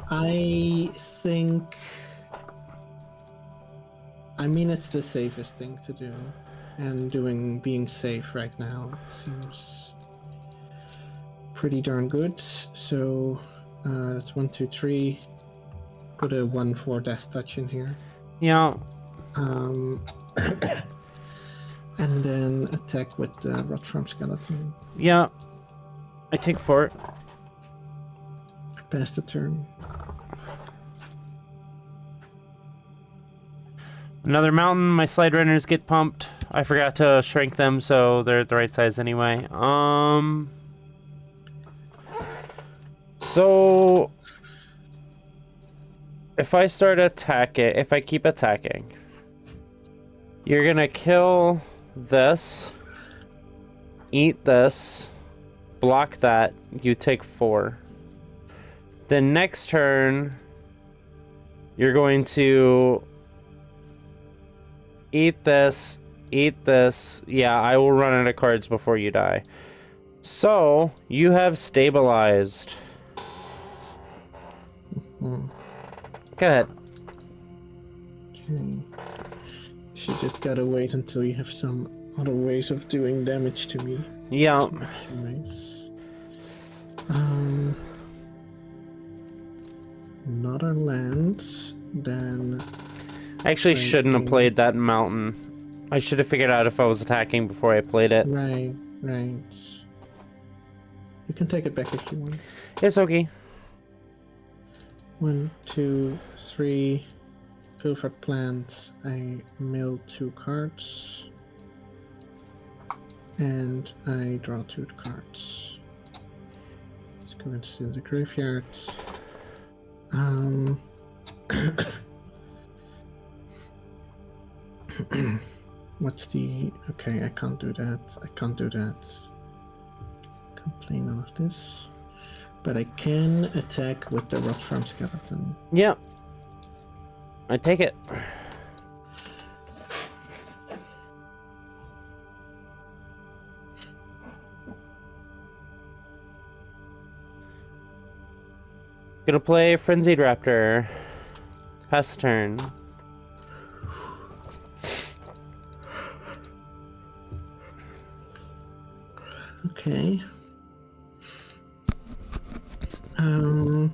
I think... I mean, it's the safest thing to do. And being safe right now seems pretty darn good. So that's 1, 2, 3. Put a 1 for Death Touch in here. Yeah. And then attack with the Rotfrom Skeleton. Yeah. I take 4. Pass the turn. Another mountain. My slide runners get pumped. I forgot to shrink them, so they're the right size anyway. So if I keep attacking, you're gonna kill this, eat this, block that, you take 4. The next turn, you're going to eat this. Yeah, I will run out of cards before you die. So, you have stabilized. Mm-hmm. Go ahead. Okay. So you just gotta wait until you have some other ways of doing damage to me. Yeah. Nice. Another land, then... I actually shouldn't have played that mountain. I should have figured out if I was attacking before I played it. Right. You can take it back if you want. It's okay. 1, 2, 3. Pilfered Plant. I mill 2 cards. And I draw 2 cards. Let's go into the graveyard. What's the... Okay, I can't do that. Can't play none of this. But I can attack with the rot farm skeleton. Yep. I take it. Gonna play Frenzied Raptor. Pass the turn. Okay. um,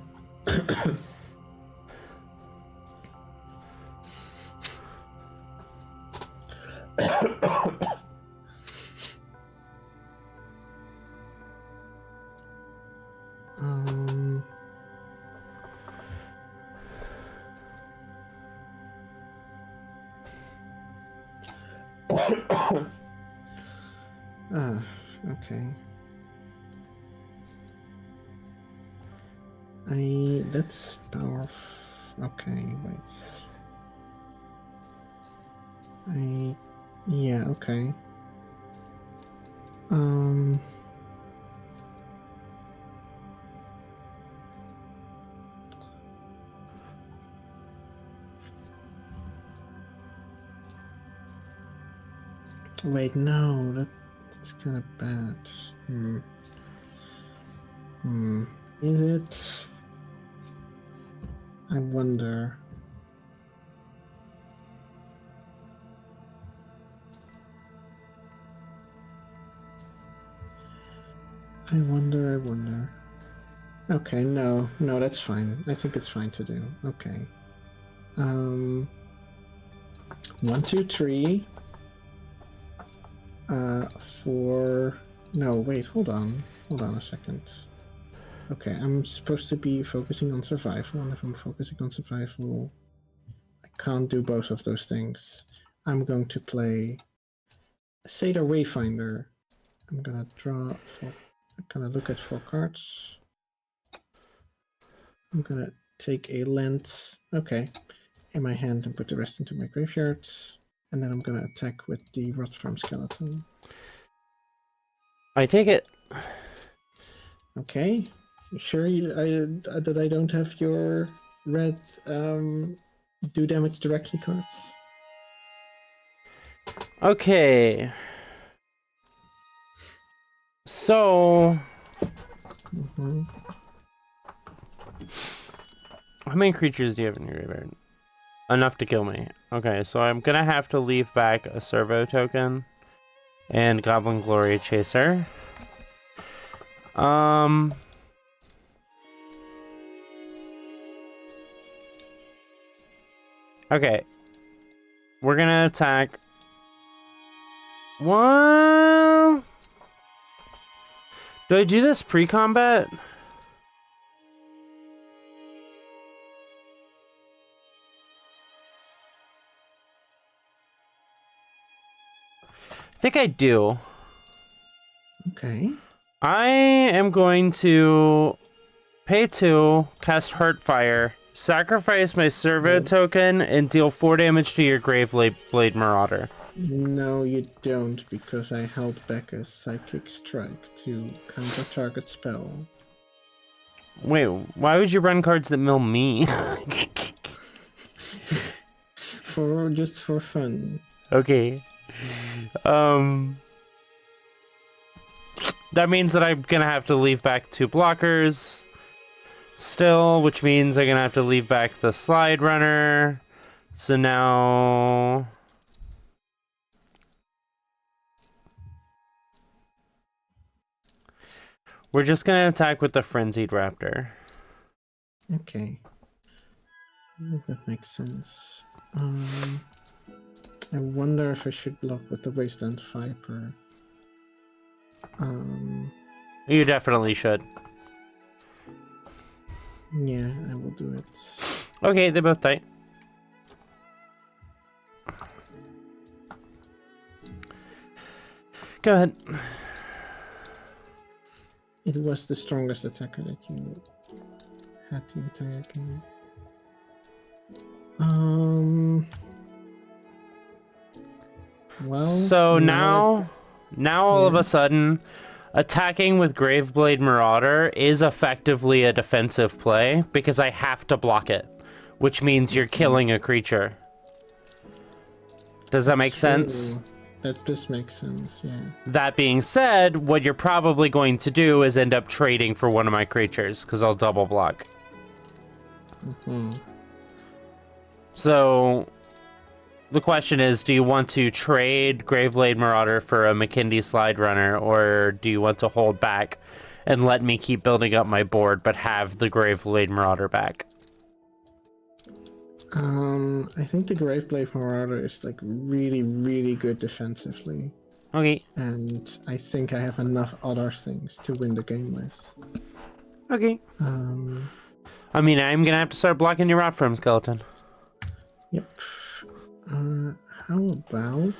okay. That's powerful. Okay, wait. Yeah, okay. Wait, no, that's kind of bad. Is it? I wonder. I wonder. Okay, no, that's fine. I think it's fine to do. Okay. 1, 2, 3. 4. No, wait, hold on a second. Okay, I'm supposed to be focusing on survival, and if I'm focusing on survival, I can't do both of those things. I'm going to play Satyr Wayfinder. I'm gonna look at 4 cards. I'm gonna take a lens, okay, in my hand and put the rest into my graveyard. And then I'm gonna attack with the rot farm skeleton. I take it. Okay. You sure that I don't have your red do damage directly cards? Okay. So... How many creatures do you have in your graveyard? Enough to kill me. Okay, so I'm gonna have to leave back a servo token and Goblin Glory Chaser. Okay. We're gonna attack. What? Do I do this pre-combat? I think I do. Okay. I am going to pay 2, cast Heartfire, sacrifice my servo token, and deal 4 damage to your Graveblade Marauder. No, you don't, because I held back a Psychic Strike to counter target spell. Wait, why would you run cards that mill me? Just for fun. Okay. That means that I'm gonna have to leave back 2 blockers still, which means I'm gonna have to leave back the Slide Runner. So now... we're just gonna attack with the Frenzied Raptor. Okay. That makes sense. I wonder if I should block with the Wasteland Viper. You definitely should. Yeah, I will do it. Okay, they're both tight. Go ahead. It was the strongest attacker that you had the entire game. Well. So now all of a sudden, attacking with Graveblade Marauder is effectively a defensive play because I have to block it, which means you're killing a creature. Does that make sense? True. That does make sense, yeah. That being said, what you're probably going to do is end up trading for one of my creatures, because I'll double block. So, the question is, do you want to trade Graveblade Marauder for a McKindy Slide Runner, or do you want to hold back and let me keep building up my board, but have the Graveblade Marauder back? I think the Graveblade Marauder is like really, really good defensively. Okay. And I think I have enough other things to win the game with. Okay. I I mean, I'm gonna have to start blocking your Rot Firm Skeleton. Yep. How about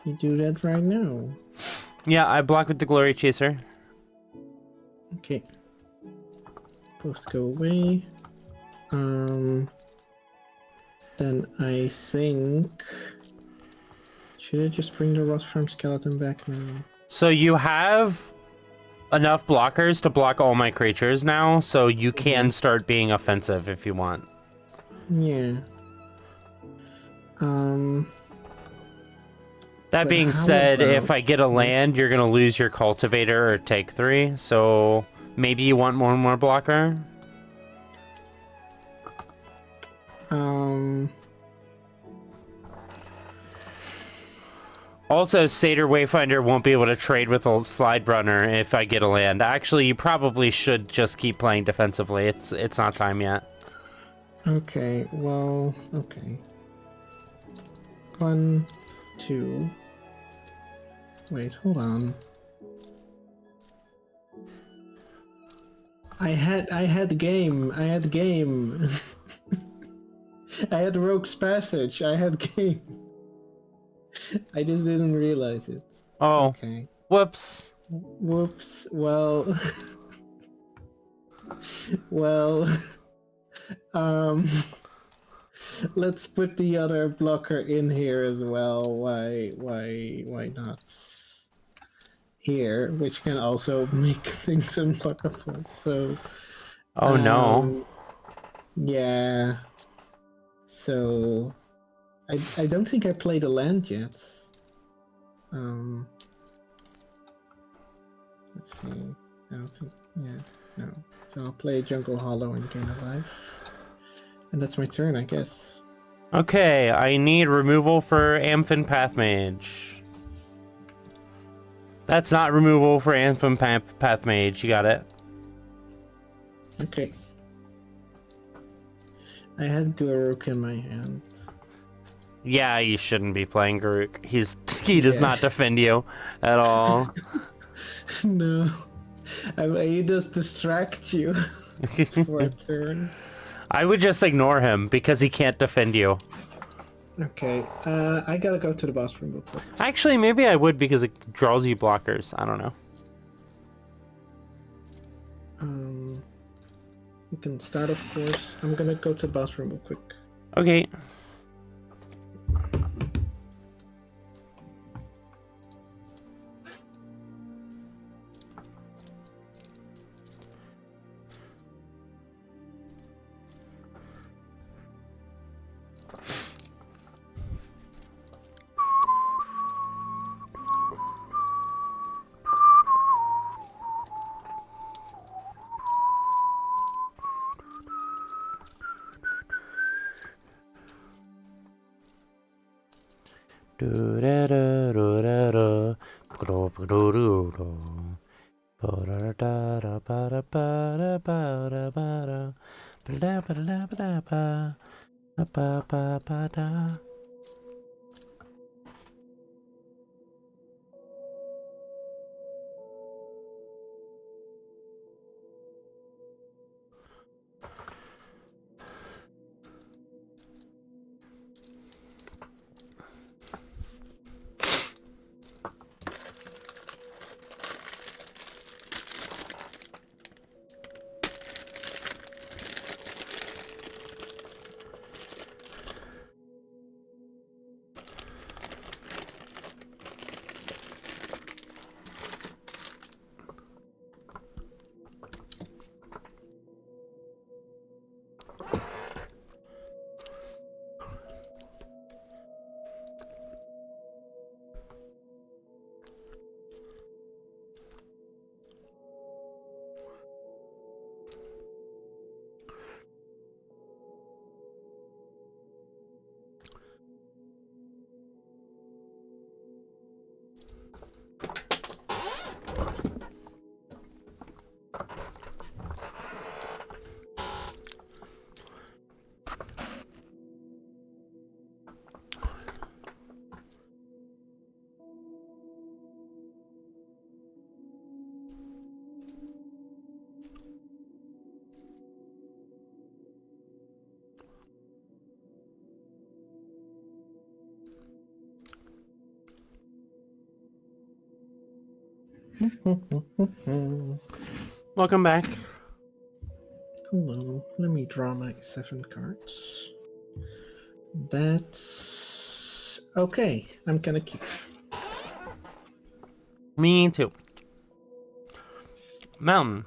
you do that right now? Yeah, I block with the Glory Chaser. Okay. Both go away. Then I think... Should I just bring the Rot Firm Skeleton back now? So you have enough blockers to block all my creatures now, so you can start being offensive if you want. Yeah. That being how said, if about- I get a land, you're gonna lose your Cultivator or take 3, so maybe you want one more blocker? Also, Satyr Wayfinder won't be able to trade with a Slide Runner if I get a land. Actually, you probably should just keep playing defensively. It's not time yet. Okay, well, okay. 1, 2... Wait, hold on. I had game. I had game. I had Rogue's Passage. I had game. I just didn't realize it. Oh, Okay. whoops. Whoops. Well. well. Let's put the other blocker in here as well. Why not? Here, which can also make things unblockable. So. Oh no. Yeah. So. I don't think I played a land yet. Let's see. I don't think. Yeah. No. So I'll play Jungle Hollow and gain a life. And that's my turn, I guess. Okay, I need removal for Amphin Pathmage. That's not removal for Amphin Pathmage. You got it. Okay. I had Guruk in my hand. Yeah, you shouldn't be playing Garuk. He does Yeah. not defend you at all. No. He does distract you for a turn. I would just ignore him because he can't defend you. Okay, I gotta go to the boss room real quick. Actually, maybe I would because it draws you blockers. I don't know. You can start, of course. I'm gonna go to the boss room real quick. Okay. Welcome back. Hello. Let me draw my 7 cards. That's okay. I'm gonna keep. Me too. Mountain.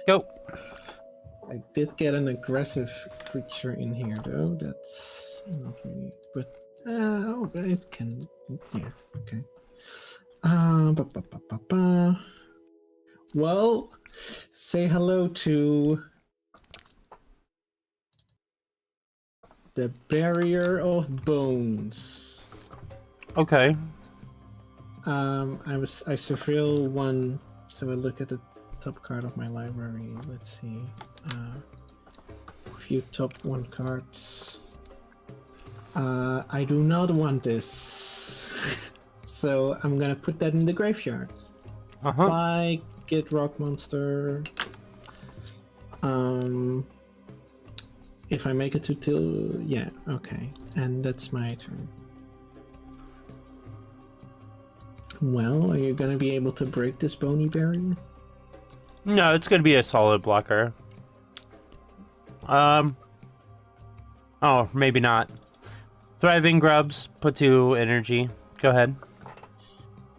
Go. I did get an aggressive creature in here, though. That's not really. But but it can. Yeah. Okay. Ba, ba, ba, ba, ba. Well, say hello to the Barrier of Bones. Okay. I surveil one, so I look at the top card of my library. Let's see. A few top 1 cards. I do not want this. So I'm gonna put that in the graveyard. Uh-huh. Bye, Get Rock Monster. If I make it to till, yeah, okay, and that's my turn. Well, are you gonna be able to break this bony barrier? No, it's gonna be a solid blocker. Oh, maybe not. Thriving Grubs, put 2 energy. Go ahead.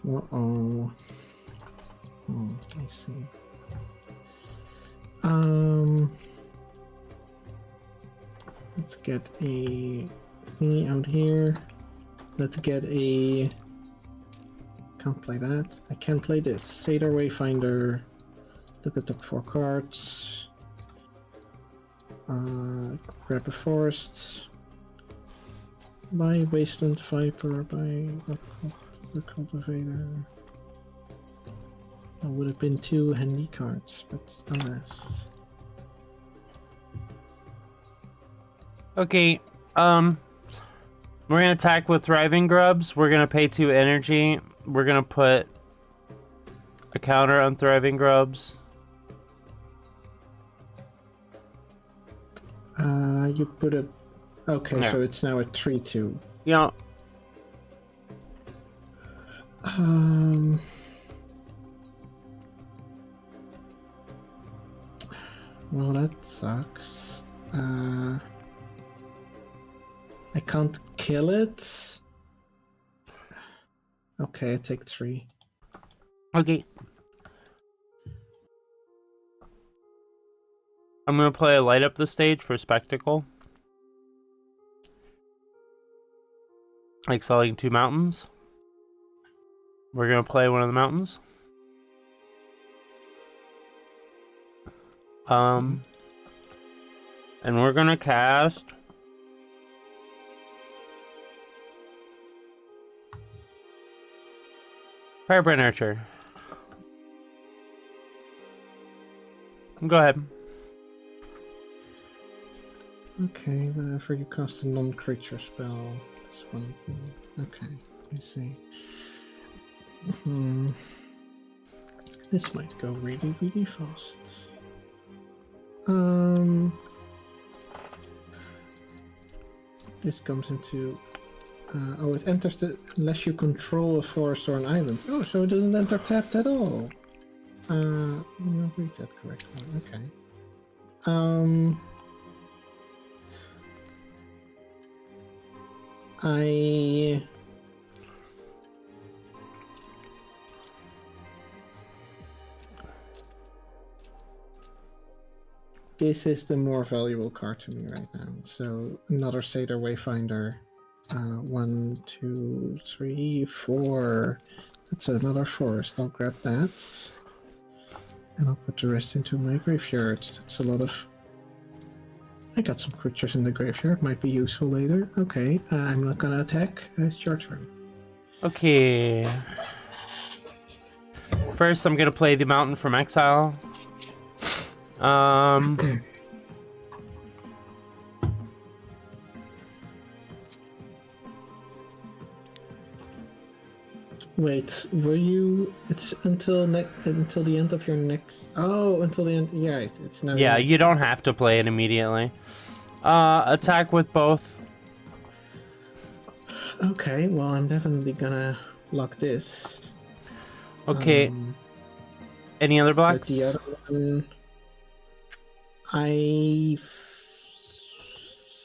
Uh-oh. I see. Let's get a thingy out here. Let's get a... Can't play that. I can play this. Satyr Wayfinder. Look at the 4 cards. Grab a forest. Buy Wasteland Viper. Buy the Cultivator. That would have been 2 handy cards, but alas. Okay, we're gonna attack with Thriving Grubs. We're gonna pay 2 energy. We're gonna put a counter on Thriving Grubs. You put a... Okay, Yeah. so it's now a 3-2. Yeah. Well, that sucks. I can't kill it. Okay, I take 3. Okay. I'm gonna play a Light Up the Stage for Spectacle. Exiling 2 mountains. We're gonna play one of the mountains. And we're gonna cast Firebrand Archer. Go ahead. Okay, whenever you cast a non-creature spell, this one. Okay, I see. This might go really, really fast. This comes into. Oh, it enters unless you control a forest or an island. Oh, so it doesn't enter tapped at all. Let me read that correctly. Okay. This is the more valuable card to me right now. So another Satyr Wayfinder. 1, 2, 3, 4. That's another forest. I'll grab that. And I'll put the rest into my graveyards. That's a lot of... I got some creatures in the graveyard. Might be useful later. Okay, I'm not gonna attack. It's your turn. Okay. First, I'm gonna play the Mountain from Exile. Wait, were you? It's until the end of your next. Oh, until the end. Yeah, right. It's now. Yeah, you don't have to play it immediately. Attack with both. Okay, well, I'm definitely gonna block this. Okay. Any other But blocks? the other one, I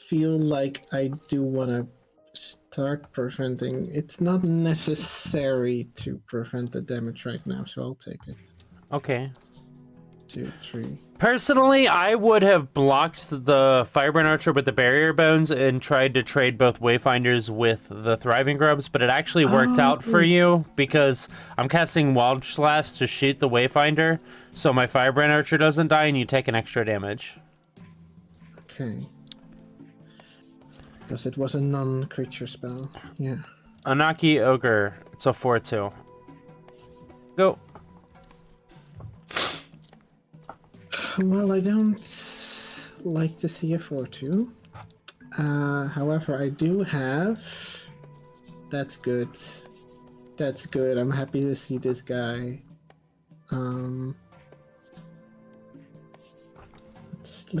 feel like I do want to start preventing. It's not necessary to prevent the damage right now, so I'll take it. Okay. 2, 3. Personally, I would have blocked the Firebrand Archer with the Barrier Bones and tried to trade both Wayfinders with the Thriving Grubs, but it actually worked out for you because I'm casting Wild Slash to shoot the Wayfinder, so my Firebrand Archer doesn't die and you take an extra damage. Okay. Because it was a non-creature spell. Yeah. Anaki Ogre. It's a 4/2. Go. Well, I don't like to see a 4/2. However, I do have... That's good. That's good. I'm happy to see this guy. Let's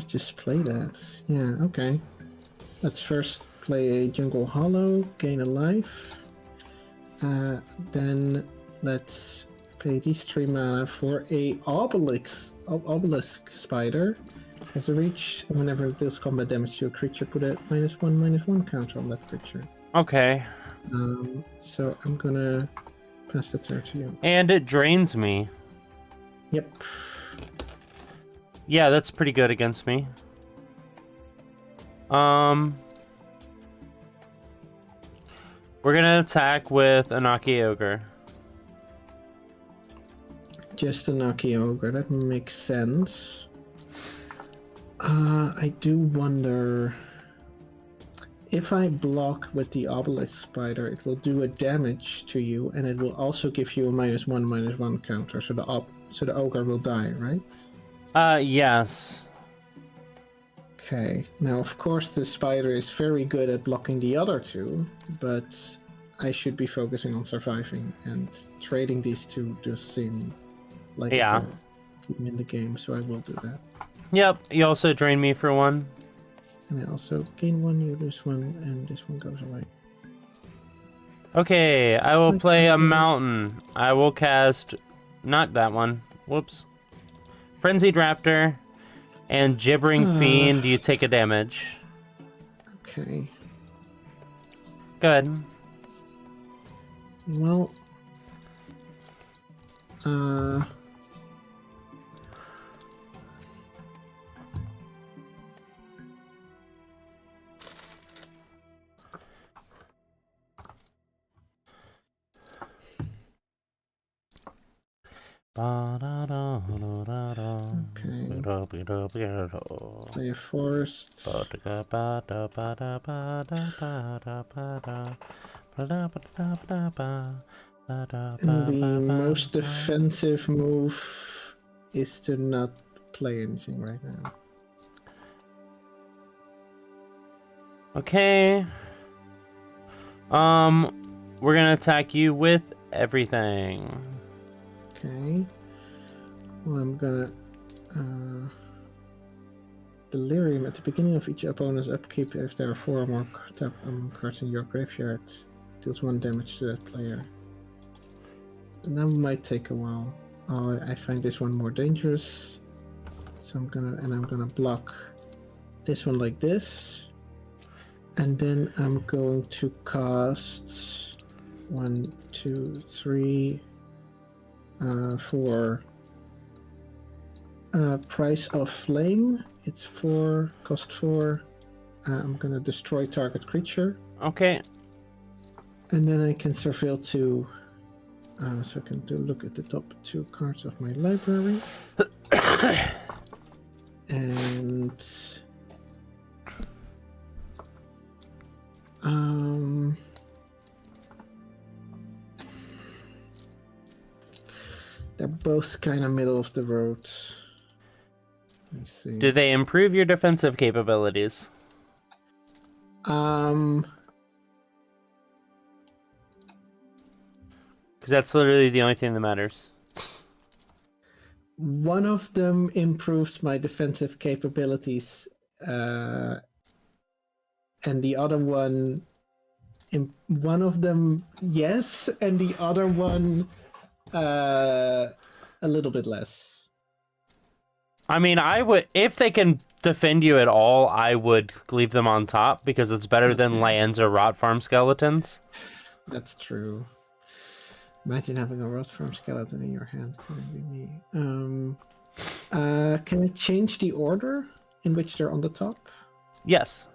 just play that. Yeah, okay. Let's first play a Jungle Hollow, gain a life. Then let's pay these 3 mana for a obelisk spider. Has a reach. Whenever it deals combat damage to a creature, put a -1/-1 counter on that creature. Okay. So I'm gonna pass the turn to you. And it drains me. Yep. Yeah, that's pretty good against me. We're gonna attack with Anaki Ogre. Just a Naki Ogre, that makes sense. I do wonder... If I block with the obelisk spider, it will do a damage to you, and it will also give you a -1/-1 counter, so the ogre will die, right? Yes. Okay. Now, of course, the spider is very good at blocking the other 2, but I should be focusing on surviving, and trading these 2 does seem like it will keep me in the game, so I will do that. Yep, you also drain me for 1. And I also gain 1, you lose 1, and this one goes away. Okay, I will Nice play a counter. mountain. I will cast... Not that one. Whoops. Frenzied Raptor and Gibbering Fiend. You take a damage. Okay. Good. Well... Play a forest. And the most defensive move is to not play anything right now. Okay. We're gonna attack you with everything. Okay. Well, I'm gonna... Delirium. At the beginning of each opponent's upkeep, if there are 4 or more cards in your graveyard, deals 1 damage to that player. And that might take a while. Oh, I find this one more dangerous. So I'm gonna block this one like this. And then I'm going to cast 1, 2, 3, 4. Price of Flame. It's 4, cost 4. I'm gonna destroy target creature. Okay. And then I can surveil 2. So I can look at the top 2 cards of my library. And... they're both kind of middle of the road. Let me see. Do they improve your defensive capabilities? Um, Because that's literally the only thing that matters. one of them improves my defensive capabilities, and the other one, one of them, yes, and the other one a little bit less. I mean, I would, if they can defend you at all, I would leave them on top because it's better than lands or rot farm skeletons. That's true. Imagine having a rot farm skeleton in your hand. Couldn't be me. Can I change the order in which they're on the top? Yes.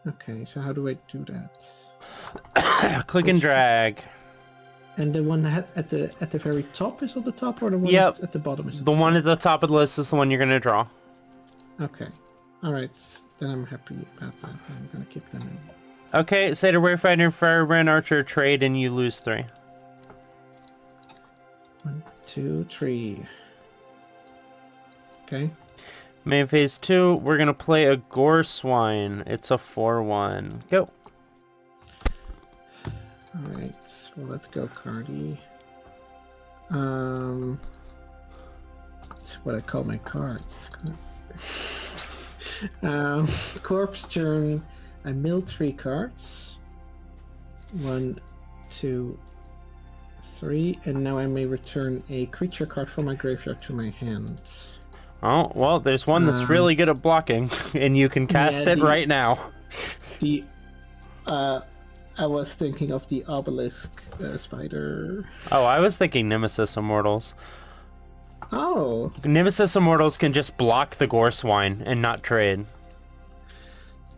Okay, so how do I do that? Click and drag. And the one at the very top is on the top, or the one Yep. at the bottom is? The one at the top of the list is the one you're gonna draw. Okay. All right. Then I'm happy about that. I'm gonna keep them in. Okay, say to Wayfinder, Firebrand, Archer, trade, and you lose 3. 1, 2, 3. Okay. Main phase 2, we're gonna play a Gore Swine. It's a 4/1. Go. Alright, well let's go Cardi. That's what I call my cards. Corpse turn, I mill 3 cards. 1, 2, 3, and now I may return a creature card from my graveyard to my hand. Oh, well, there's one that's really good at blocking, and you can cast it right now. I was thinking of the obelisk spider. Oh, I was thinking Nemesis Immortals. Oh, Nemesis Immortals can just block the Gore Swine and not trade.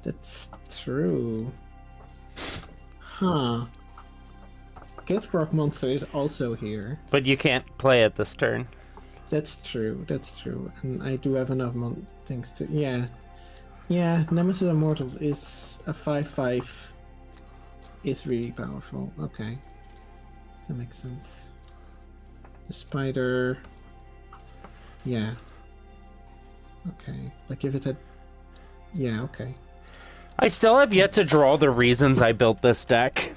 that's true. Huh. Rock Monster is also here. But you can't play it this turn. That's true, and I do have enough things to... Yeah, Nemesis Immortals is a 5/5. Is really powerful. Okay, that makes sense. The spider... Yeah. Okay, like if it had... Yeah, okay. I still have yet to draw the reasons I built this deck.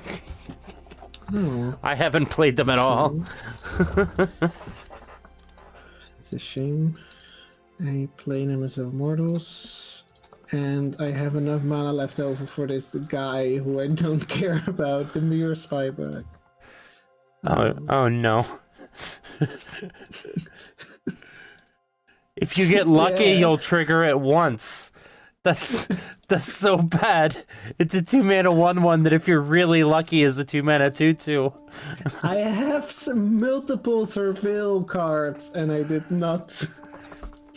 Oh, I haven't played them at all. it's a shame. I play Nemesis of Mortals, and I have enough mana left over for this guy who I don't care about, the Mirror Spyback. Oh no. If you get lucky, you'll trigger it once. That's so bad. It's a 2-mana 1/1 that if you're really lucky is a 2-mana 2/2. I have some multiple Surveil cards, and I did not...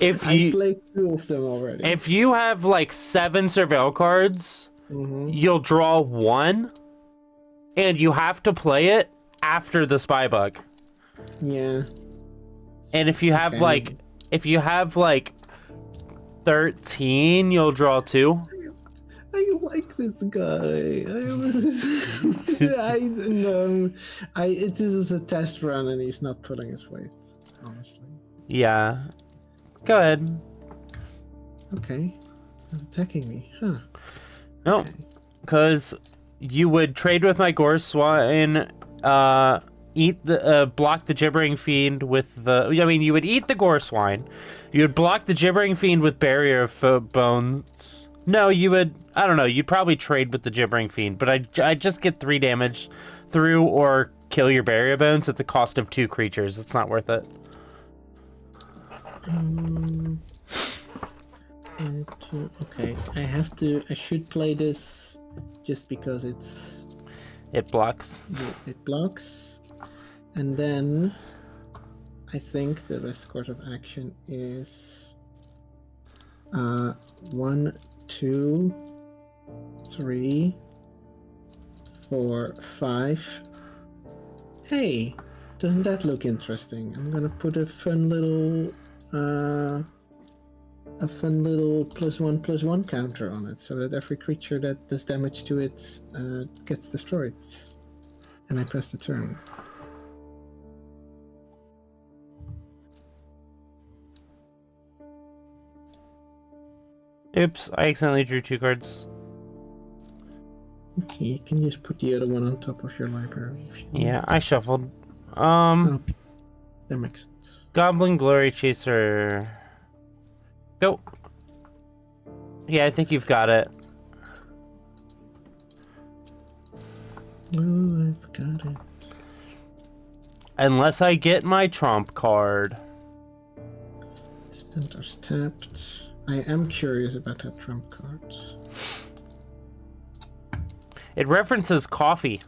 I played 2 of them already. If you have like 7 Surveil cards, you'll draw 1, and you have to play it after the Spybug. Yeah. And if you have like 13, you'll draw 2. I like this guy. This is a test run, and he's not pulling his weight, honestly. Yeah. Go ahead. Okay. He's attacking me, huh? No, Okay. because you would trade with my Gore Swine, eat the block the Gibbering Fiend with the... I mean, you would eat the Gore Swine. You would block the Gibbering Fiend with Barrier of Bones. No, you would... I don't know. You'd probably trade with the Gibbering Fiend, but I just get 3 damage through or kill your Barrier Bones at the cost of 2 creatures. It's not worth it. Okay, I should play this just because It blocks. it blocks. And then I think the best course of action is 1, 2, 3, 4, 5. Hey, doesn't that look interesting? I'm gonna put a fun little +1/+1 counter on it, so that every creature that does damage to it gets destroyed. And I press the turn. Oops, I accidentally drew 2 cards. Okay, you can just put the other one on top of your library. If you want. Yeah, I shuffled. Okay. That makes sense. Goblin Glory Chaser. Go. Yeah, I think you've got it. Oh, I've got it. Unless I get my trump card. Enters tapped. I am curious about that trump card. It references coffee.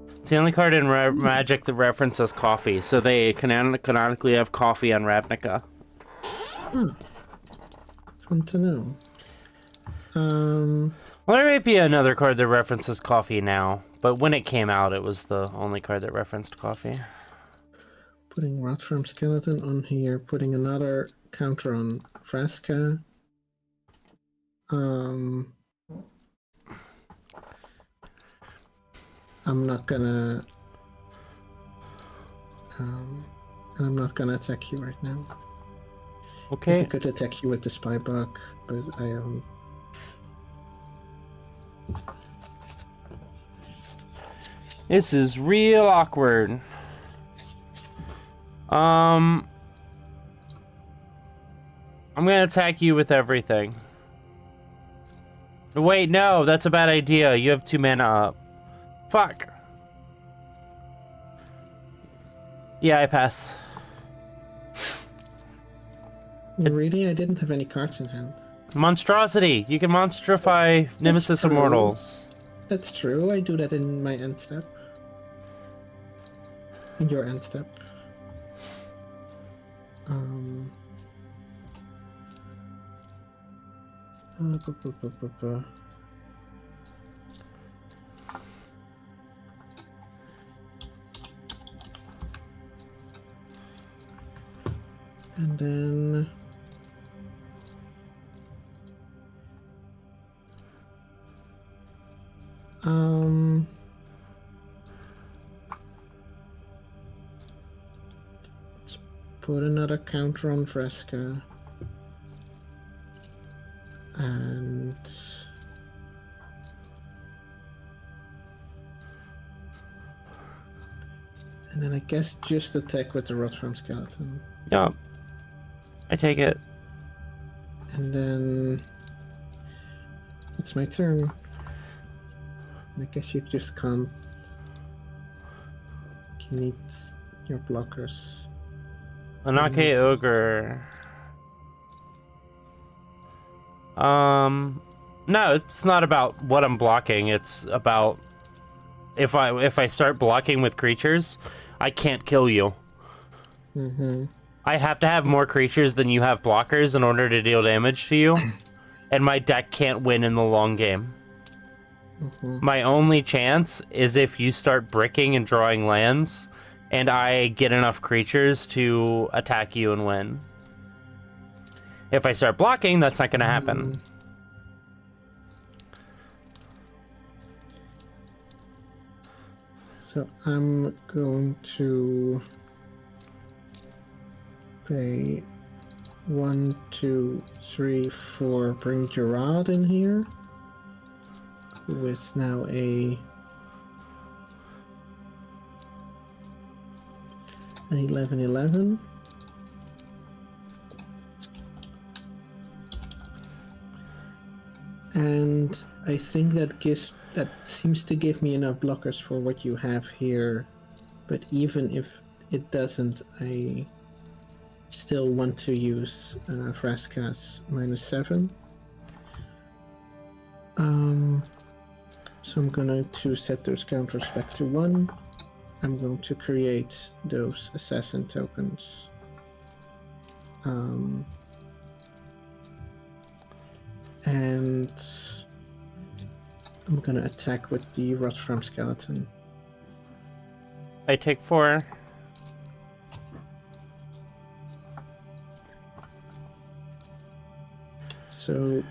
It's the only card in Magic that references coffee, so they canonically have coffee on Ravnica. Fun to know. Well, there may be another card that references coffee now, but when it came out, it was the only card that referenced coffee. Putting Rotframe Skeleton on here, putting another counter on Vraska. I'm not gonna attack you right now. Okay. I could attack you with the spy bug, but I This is real awkward. I'm gonna attack you with everything. Wait, no, that's a bad idea. You have 2 mana up. Fuck. Yeah, I pass. Really? I didn't have any cards in hand. Monstrosity! You can monstrify Nemesis true. Immortals. That's true, I do that in my end step. In your end step. And then let's put another counter on Vraska. And then I guess just attack with the Rotframe Skeleton. Yup. I take it. And then it's my turn. I guess you just can't. You need your blockers. Anake Ogre. No, it's not about what I'm blocking. It's about if I start blocking with creatures, I can't kill you. I have to have more creatures than you have blockers in order to deal damage to you, and my deck can't win in the long game. My only chance is if you start bricking and drawing lands, and I get enough creatures to attack you and win. If I start blocking, that's not going to happen. So I'm going to pay 1, 2, 3, 4. Bring Gerard in here, who is now an 11/11. And I think that seems to give me enough blockers for what you have here. But even if it doesn't, I still want to use Vraska's -7. So I'm going to set those counters back to 1. I'm going to create those assassin tokens. And I'm gonna attack with the Rotframe Skeleton. I take 4. So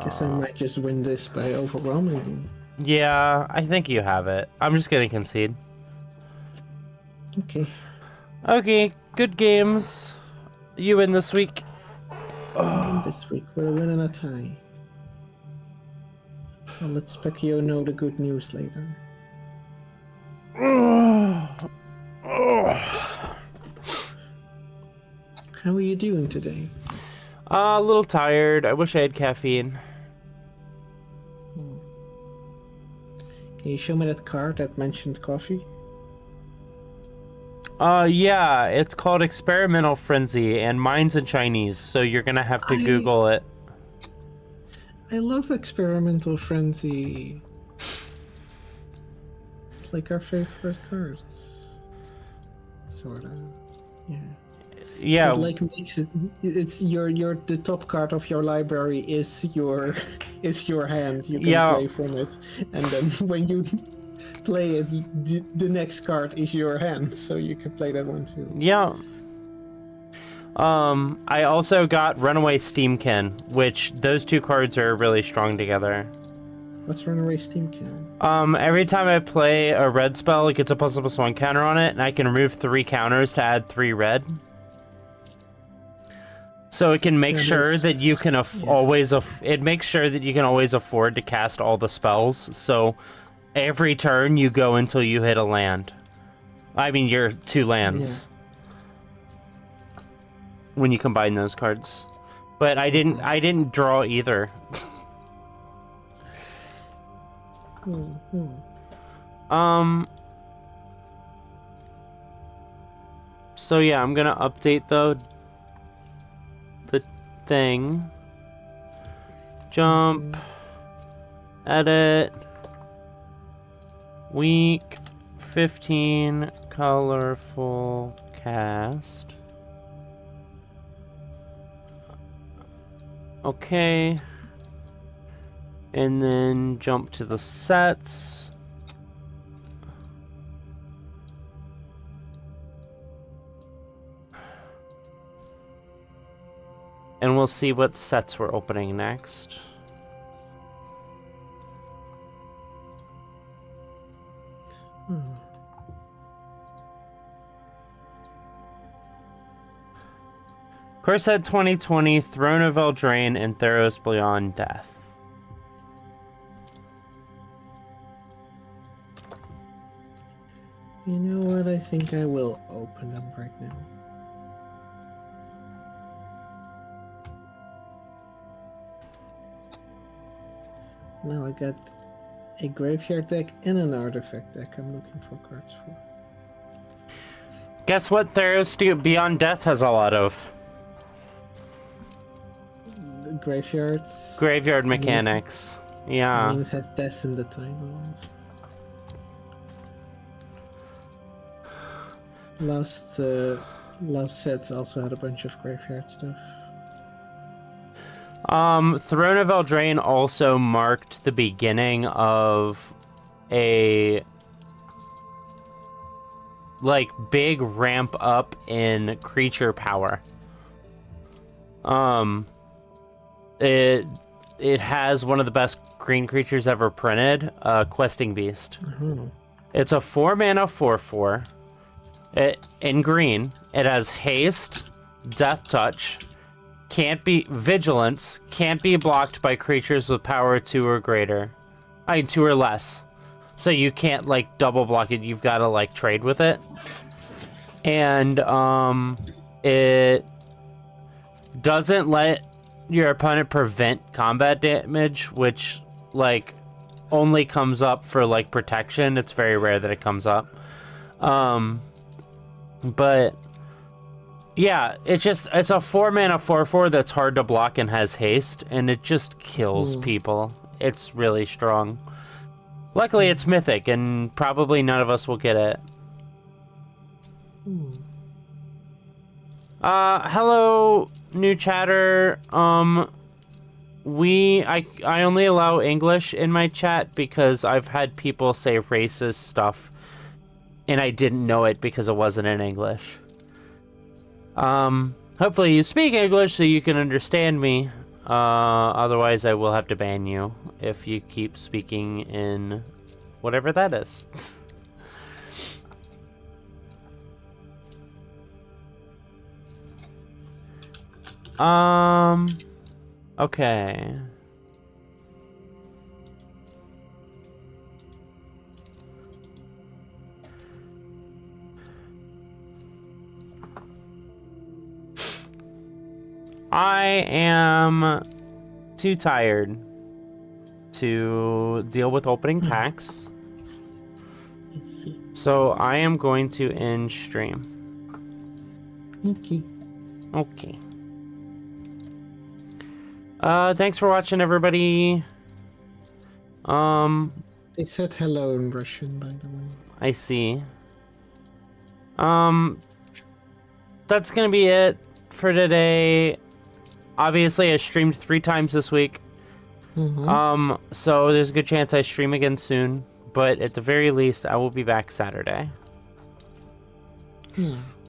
guess I might just win this by overwhelming you. Yeah, I think you have it. I'm just gonna concede. Okay. Okay, good games. You win this week. This week we're winning a tie. I'll let Specchio know the good news later. How are you doing today? A little tired. I wish I had caffeine. Can you show me that card that mentioned coffee? Yeah, it's called Experimental Frenzy, and mine's in Chinese, so you're gonna have to Google it. I love Experimental Frenzy. It's like our favorite cards. Sorta. Yeah. Yeah. It like makes it. It's the top card of your library is your hand. You can play from it, and then when you play it, the next card is your hand, so you can play that one too. Yeah. I also got Runaway Steamkin, which those two cards are really strong together. What's Runaway Steamkin? Every time I play a red spell, it gets a +1 counter on it, and I can remove 3 counters to add 3 red. So it can make sure that you can always it makes sure that you can always afford to cast all the spells. So every turn you go until you hit a land. I mean, your 2 lands. Yeah. When you combine those cards. But I didn't draw either. So yeah, I'm gonna update the thing. Jump. Edit. Week 15 colorful cast. Okay. And then jump to the sets. And we'll see what sets we're opening next. Corset 2020, Throne of Eldraine, and Theros Beyond Death. You know what? I think I will open them right now. Now I got a graveyard deck and an artifact deck I'm looking for cards for. Guess what Theros Beyond Death has a lot of? The graveyards. Graveyard mechanics. Yeah. I mean, it has death in the title. Last sets also had a bunch of graveyard stuff. Throne of Eldraine also marked the beginning of a big ramp up in creature power. It has one of the best green creatures ever printed, Questing Beast. Mm-hmm. It's a 4-mana 4/4. In green, it has haste, death touch, can't be vigilance, can't be blocked by creatures with power 2 or greater. 2 or less. So you can't double block it, you've got to trade with it. And it doesn't let your opponent prevent combat damage, which only comes up for protection. It's very rare that it comes up. But yeah, it's a 4-mana 4/4 that's hard to block and has haste, and it just kills people. It's really strong. Luckily, it's mythic, and probably none of us will get it. Hello, new chatter. I only allow English in my chat because I've had people say racist stuff, and I didn't know it because it wasn't in English. Hopefully you speak English so you can understand me. Otherwise I will have to ban you if you keep speaking in whatever that is. Okay. I am too tired to deal with opening packs. I see. So I am going to end stream. Okay. Okay. Thanks for watching, everybody. They said hello in Russian, by the way. I see. That's gonna be it for today. Obviously, I streamed 3 times this week. So there's a good chance I stream again soon. But at the very least, I will be back Saturday.